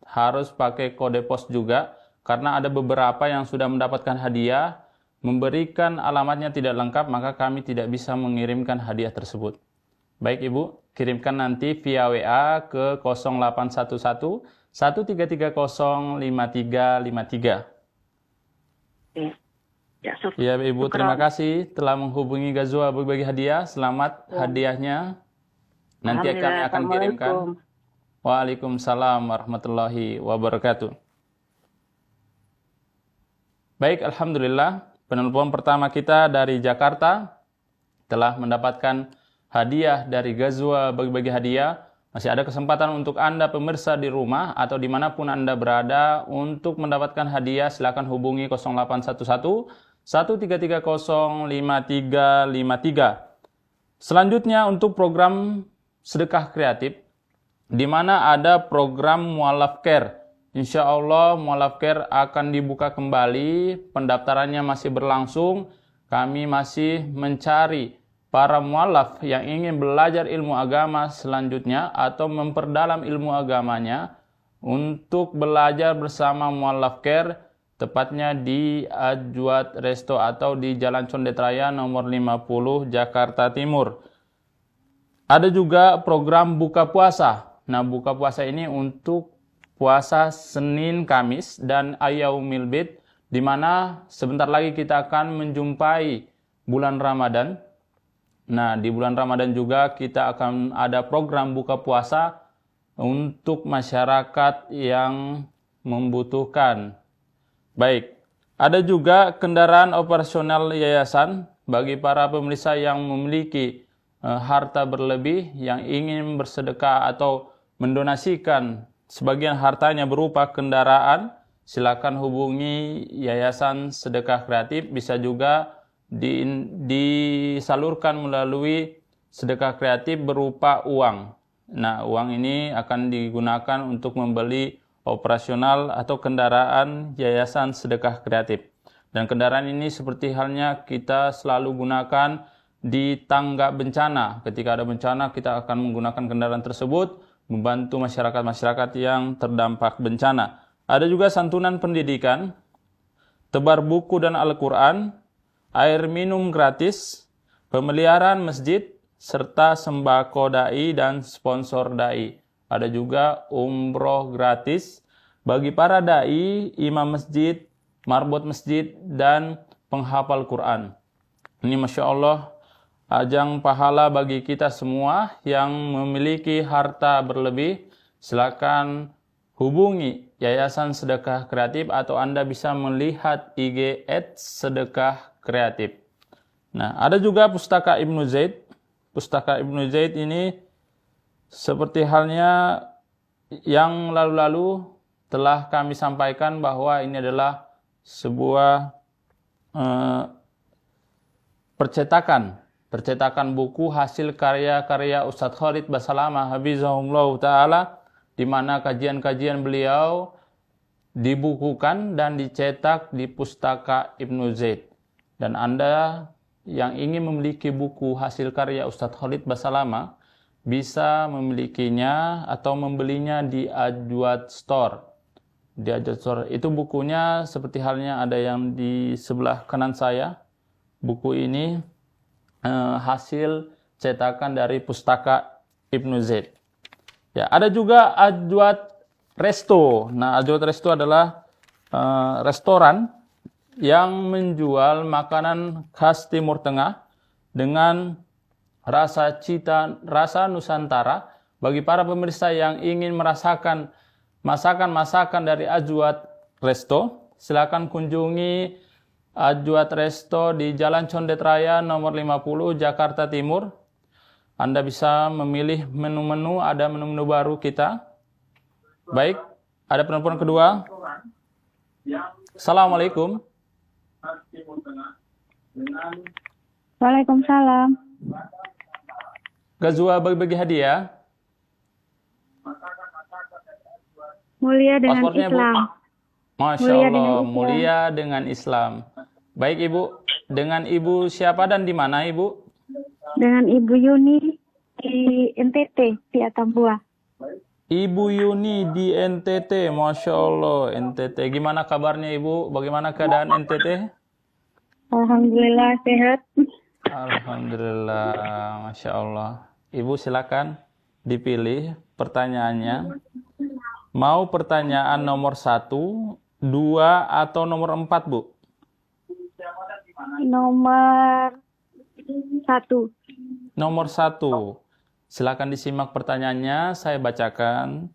Harus pakai kode pos juga, karena ada beberapa yang sudah mendapatkan hadiah, memberikan alamatnya tidak lengkap, maka kami tidak bisa mengirimkan hadiah tersebut. Baik Ibu, kirimkan nanti via WA ke 0811 135353. Ya Ibu, terima kasih telah menghubungi Ghazwa berbagi hadiah. Selamat hadiahnya. Nanti kami akan kirimkan. Waalaikumsalam warahmatullahi wabarakatuh. Baik, Alhamdulillah. Penelpon pertama kita dari Jakarta telah mendapatkan hadiah dari Ghazwa bagi-bagi hadiah. Masih ada kesempatan untuk Anda pemirsa di rumah atau dimanapun Anda berada untuk mendapatkan hadiah. Silakan hubungi 0811 13305353. Selanjutnya untuk program sedekah kreatif, di mana ada program Mualaf Care. Insya Allah Mualaf Care akan dibuka kembali, pendaftarannya masih berlangsung. Kami masih mencari para mualaf yang ingin belajar ilmu agama selanjutnya atau memperdalam ilmu agamanya untuk belajar bersama Mualaf Care, tepatnya di Ajwat Resto atau di Jalan Condet Raya nomor 50 Jakarta Timur. Ada juga program buka puasa. Nah, buka puasa ini untuk puasa Senin, Kamis, dan Ayaumil Bid, di mana sebentar lagi kita akan menjumpai bulan Ramadan. Nah, di bulan Ramadan juga kita akan ada program buka puasa untuk masyarakat yang membutuhkan. Baik, ada juga kendaraan operasional yayasan bagi para pemirsa yang memiliki harta berlebih yang ingin bersedekah atau mendonasikan sebagian hartanya berupa kendaraan. Silakan hubungi Yayasan Sedekah Kreatif, bisa juga disalurkan melalui sedekah kreatif berupa uang. Nah, uang ini akan digunakan untuk membeli operasional atau kendaraan Yayasan Sedekah Kreatif. Dan kendaraan ini seperti halnya kita selalu gunakan di tangga bencana. Ketika ada bencana, kita akan menggunakan kendaraan tersebut membantu masyarakat-masyarakat yang terdampak bencana. Ada juga santunan pendidikan, tebar buku dan Al-Quran, air minum gratis, pemeliharaan masjid, serta sembako dai dan sponsor dai. Ada juga umroh gratis bagi para dai, imam masjid, marbot masjid, dan penghafal Quran. Ini Masya Allah, ajang pahala bagi kita semua yang memiliki harta berlebih. Silakan hubungi Yayasan Sedekah Kreatif atau Anda bisa melihat IG @sedekah kreatif. Nah, ada juga Pustaka Ibnu Zaid. Pustaka Ibnu Zaid ini seperti halnya yang lalu-lalu telah kami sampaikan bahwa ini adalah sebuah percetakan buku hasil karya-karya Ustadz Khalid Basalamah Hafizahullah Ta'ala, di mana kajian-kajian beliau dibukukan dan dicetak di Pustaka Ibnu Zaid. Dan Anda yang ingin memiliki buku hasil karya Ustadz Khalid Basalamah bisa memilikinya atau membelinya di Ajwad Store. Di Ajwad Store itu bukunya seperti halnya ada yang di sebelah kanan saya. Buku ini hasil cetakan dari Pustaka Ibnu Zaid. Ya, ada juga Ajwad Resto. Nah, Ajwad Resto adalah restoran yang menjual makanan khas Timur Tengah dengan rasa Nusantara. Bagi para pemirsa yang ingin merasakan masakan-masakan dari Ajwad Resto, silakan kunjungi Ajwad Resto di Jalan Condet Raya nomor 50 Jakarta Timur. Anda bisa memilih menu-menu, ada menu-menu baru kita. Baik, ada penelpon kedua. Assalamualaikum. Waalaikumsalam. Gazwa bagi-bagi hadiah. Mulia dengan Paspornya, Bu. Islam. Masya Mulia dengan Allah, Islam. mulia dengan Islam. Baik Ibu, dengan Ibu siapa dan di mana Ibu? Dengan Ibu Yuni di NTT, di Atambua. Ibu Yuni di NTT, Masya Allah, NTT. Gimana kabarnya Ibu? Bagaimana keadaan NTT? Alhamdulillah sehat. Alhamdulillah, Masya Allah. Ibu silakan dipilih pertanyaannya. Mau pertanyaan nomor 1, 2, atau nomor 4, Bu? Nomor 1. Nomor 1. Silakan disimak pertanyaannya, saya bacakan.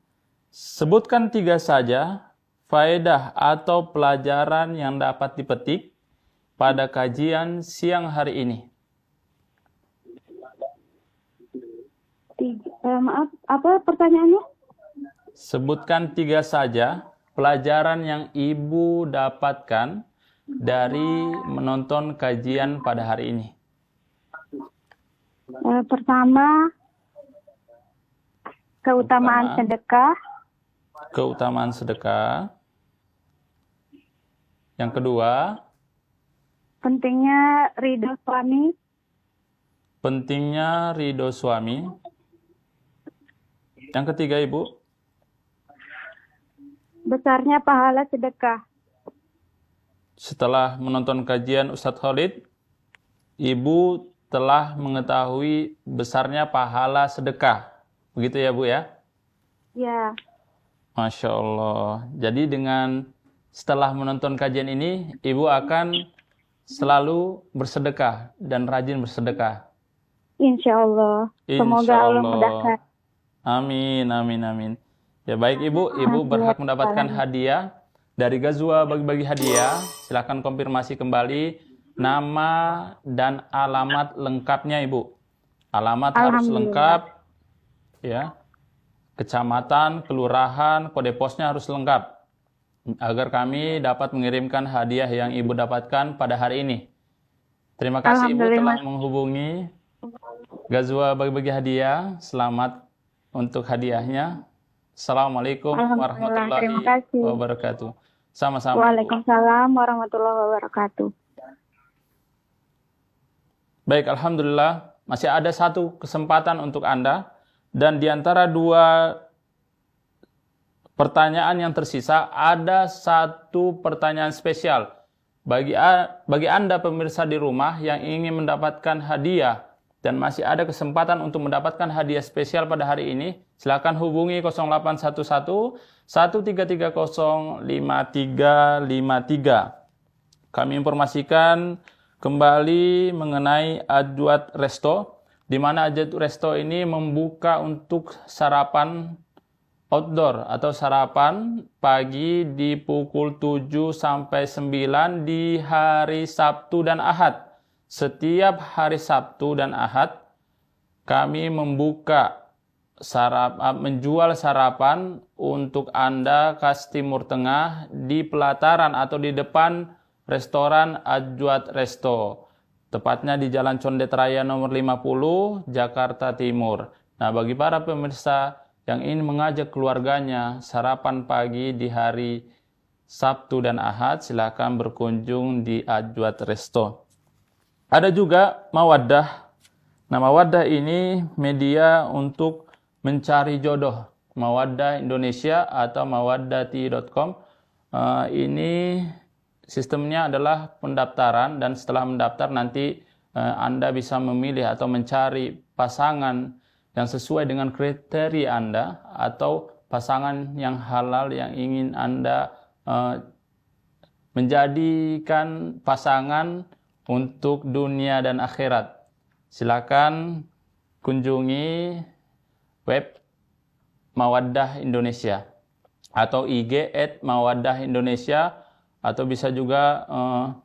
Sebutkan 3 saja faedah atau pelajaran yang dapat dipetik pada kajian siang hari ini. Maaf, apa pertanyaannya? Sebutkan 3 saja pelajaran yang Ibu dapatkan dari menonton kajian pada hari ini. Pertama, keutamaan sedekah. Keutamaan sedekah. Yang kedua, Pentingnya ridho suami. pentingnya ridho suami. Yang ketiga, Ibu, Besarnya pahala sedekah. setelah menonton kajian Ustadz Khalid, Ibu telah mengetahui besarnya pahala sedekah. Begitu ya, Bu ya? Ya, Masya Allah. Jadi setelah menonton kajian ini, Ibu akan selalu bersedekah dan rajin bersedekah. insya Allah. Semoga Insya Allah Allah. mudahkan. Amin, amin, amin. Ya baik Ibu, Ibu berhak mendapatkan hadiah dari Gazwa bagi-bagi hadiah. Silakan konfirmasi kembali nama dan alamat lengkapnya Ibu. Alamat harus Alhamdulillah. lengkap, ya. Kecamatan, kelurahan, kode posnya harus lengkap agar kami dapat mengirimkan hadiah yang Ibu dapatkan pada hari ini. Terima kasih Ibu telah Alhamdulillah. menghubungi Gazwa bagi-bagi hadiah. Selamat untuk hadiahnya. Assalamualaikum Alhamdulillah, warahmatullahi terima kasih. wabarakatuh. Sama-sama. Bu. Waalaikumsalam warahmatullahi wabarakatuh. Baik, Alhamdulillah. Masih ada satu kesempatan untuk Anda. Dan di antara 2 pertanyaan yang tersisa, ada satu pertanyaan spesial. Bagi Anda pemirsa di rumah yang ingin mendapatkan hadiah dan masih ada kesempatan untuk mendapatkan hadiah spesial pada hari ini, silakan hubungi 0811 1330 5353. Kami informasikan kembali mengenai Ajwad Resto, di mana Ajwad Resto ini membuka untuk sarapan outdoor atau sarapan pagi di pukul 7 sampai 9 di hari Sabtu dan Ahad. Setiap hari Sabtu dan Ahad kami membuka menjual sarapan untuk Anda khas Timur Tengah di pelataran atau di depan restoran Ajwad Resto. Tepatnya di Jalan Condet Raya nomor 50, Jakarta Timur. Nah, bagi para pemirsa yang ingin mengajak keluarganya sarapan pagi di hari Sabtu dan Ahad, silakan berkunjung di Ajwad Resto. Ada juga Mawaddah. Nah, Mawaddah ini media untuk mencari jodoh. Mawaddah Indonesia atau mawaddati.com. Ini sistemnya adalah pendaftaran, dan setelah mendaftar nanti Anda bisa memilih atau mencari pasangan yang sesuai dengan kriteria Anda atau pasangan yang halal yang ingin Anda menjadikan pasangan untuk dunia dan akhirat. Silakan kunjungi web Mawaddah Indonesia atau IG @Mawaddah Indonesia, atau bisa juga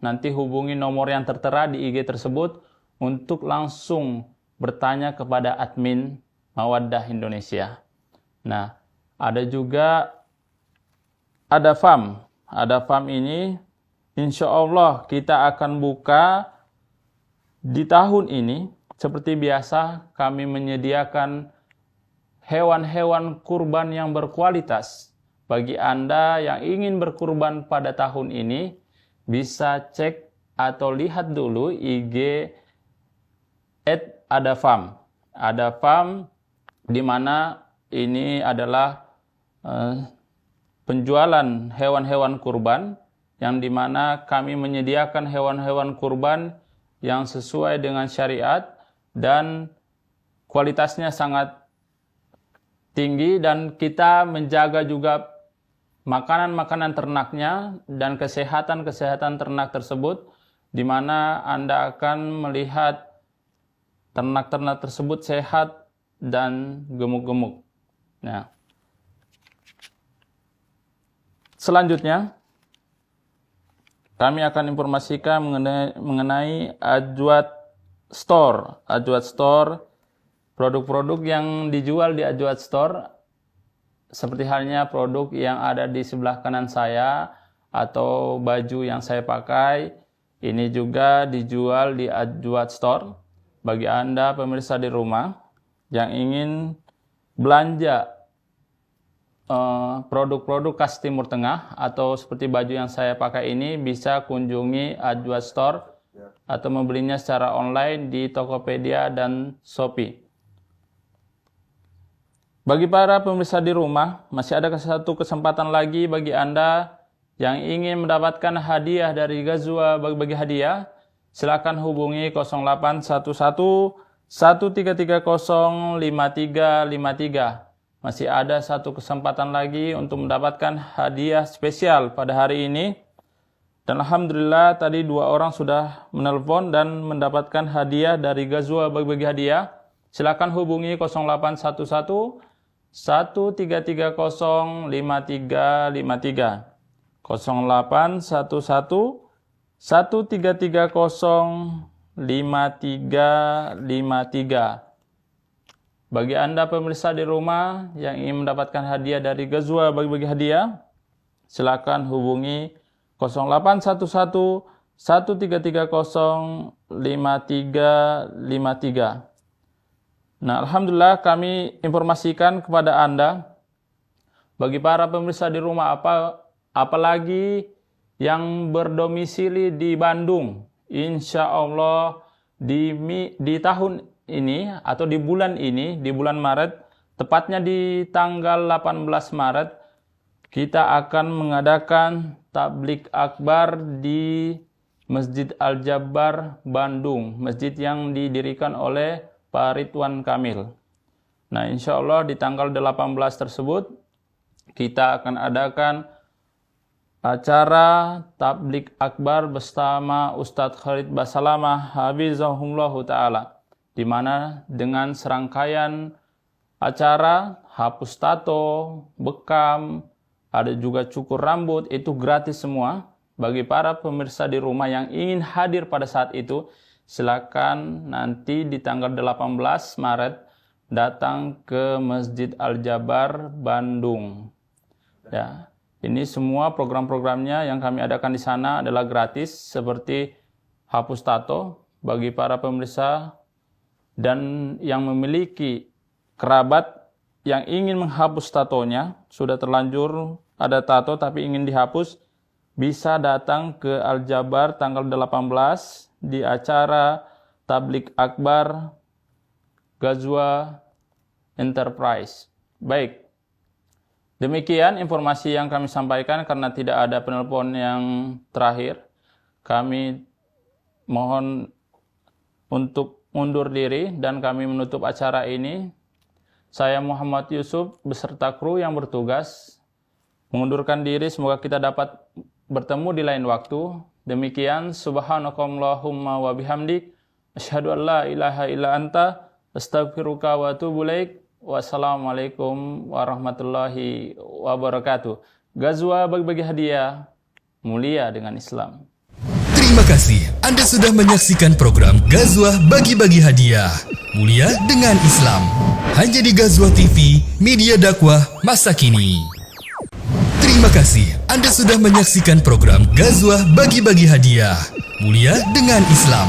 nanti hubungi nomor yang tertera di IG tersebut untuk langsung bertanya kepada admin Mawaddah Indonesia. Nah, ada juga Adafam. Adafam ini insya Allah kita akan buka di tahun ini. Seperti biasa kami menyediakan hewan-hewan kurban yang berkualitas. Bagi Anda yang ingin berkurban pada tahun ini, bisa cek atau lihat dulu IG @adafam. Adafam, di mana ini adalah penjualan hewan-hewan kurban, yang di mana kami menyediakan hewan-hewan kurban yang sesuai dengan syariat dan kualitasnya sangat tinggi, dan kita menjaga juga makanan-makanan ternaknya dan kesehatan ternak tersebut, di mana Anda akan melihat ternak-ternak tersebut sehat dan gemuk-gemuk. Nah, selanjutnya kami akan informasikan mengenai Ajwad Store. Ajwad Store, produk-produk yang dijual di Ajwad Store seperti halnya produk yang ada di sebelah kanan saya atau baju yang saya pakai, ini juga dijual di Ajwad Store. Bagi Anda pemirsa di rumah yang ingin belanja produk-produk khas Timur Tengah atau seperti baju yang saya pakai ini, bisa kunjungi Ajwad Store atau membelinya secara online di Tokopedia dan Shopee. Bagi para pemirsa di rumah, masih ada satu kesempatan lagi bagi Anda yang ingin mendapatkan hadiah dari Ghazwa Bagi-Bagi Hadiah. Silakan hubungi 0811 1330 5353. Masih ada satu kesempatan lagi untuk mendapatkan hadiah spesial pada hari ini. Dan Alhamdulillah tadi 2 orang sudah menelpon dan mendapatkan hadiah dari Ghazwa Bagi-Bagi Hadiah. Silakan hubungi 0811 1330 5353. 0811 1330 5353. Bagi Anda pemirsa di rumah yang ingin mendapatkan hadiah dari Ghazwa Bagi-Bagi Hadiah, silakan hubungi 0811 1330 5353. Nah, Alhamdulillah kami informasikan kepada Anda, bagi para pemirsa di rumah apalagi yang berdomisili di Bandung, insya Allah di tahun ini atau di bulan ini, di bulan Maret, tepatnya di tanggal 18 Maret, kita akan mengadakan tablik akbar di Masjid Al-Jabbar Bandung, masjid yang didirikan oleh Pak Ridwan Kamil. Nah, insya Allah di tanggal 18 tersebut kita akan adakan acara tablik akbar bersama Ustadz Khalid Basalamah Hafizahullahu Ta'ala, di mana dengan serangkaian acara hapus tato, bekam, ada juga cukur rambut, itu gratis semua. Bagi para pemirsa di rumah yang ingin hadir pada saat itu, silakan nanti di tanggal 18 Maret datang ke Masjid Al-Jabar Bandung. Ya, ini semua program-programnya yang kami adakan di sana adalah gratis, seperti hapus tato bagi para pemirsa dan yang memiliki kerabat yang ingin menghapus tatonya, sudah terlanjur ada tato tapi ingin dihapus, bisa datang ke Al-Jabar tanggal 18 di acara Tablik Akbar Ghazwa Enterprise. Baik, demikian informasi yang kami sampaikan. Karena tidak ada penelpon yang terakhir, kami mohon untuk mundur diri dan kami menutup acara ini. Saya Muhammad Yusuf beserta kru yang bertugas mengundurkan diri. Semoga kita dapat bertemu di lain waktu. Demikian, subhanakallahumma wa bihamdik, asyhadu an la ilaha illa anta, astaghfiruka wa atubu ilaik. Wassalamualaikum warahmatullahi wabarakatuh. Ghazwa bagi-bagi hadiah, mulia dengan Islam. Terima kasih Anda sudah menyaksikan program Ghazwa Bagi-Bagi Hadiah, mulia dengan Islam. Hanya di Ghazwa TV, media dakwah masa kini. Terima kasih Anda sudah menyaksikan program Ghazwa Bagi-Bagi Hadiah, mulia dengan Islam.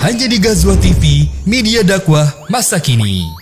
Hanya di Ghazwa TV, media dakwah masa kini.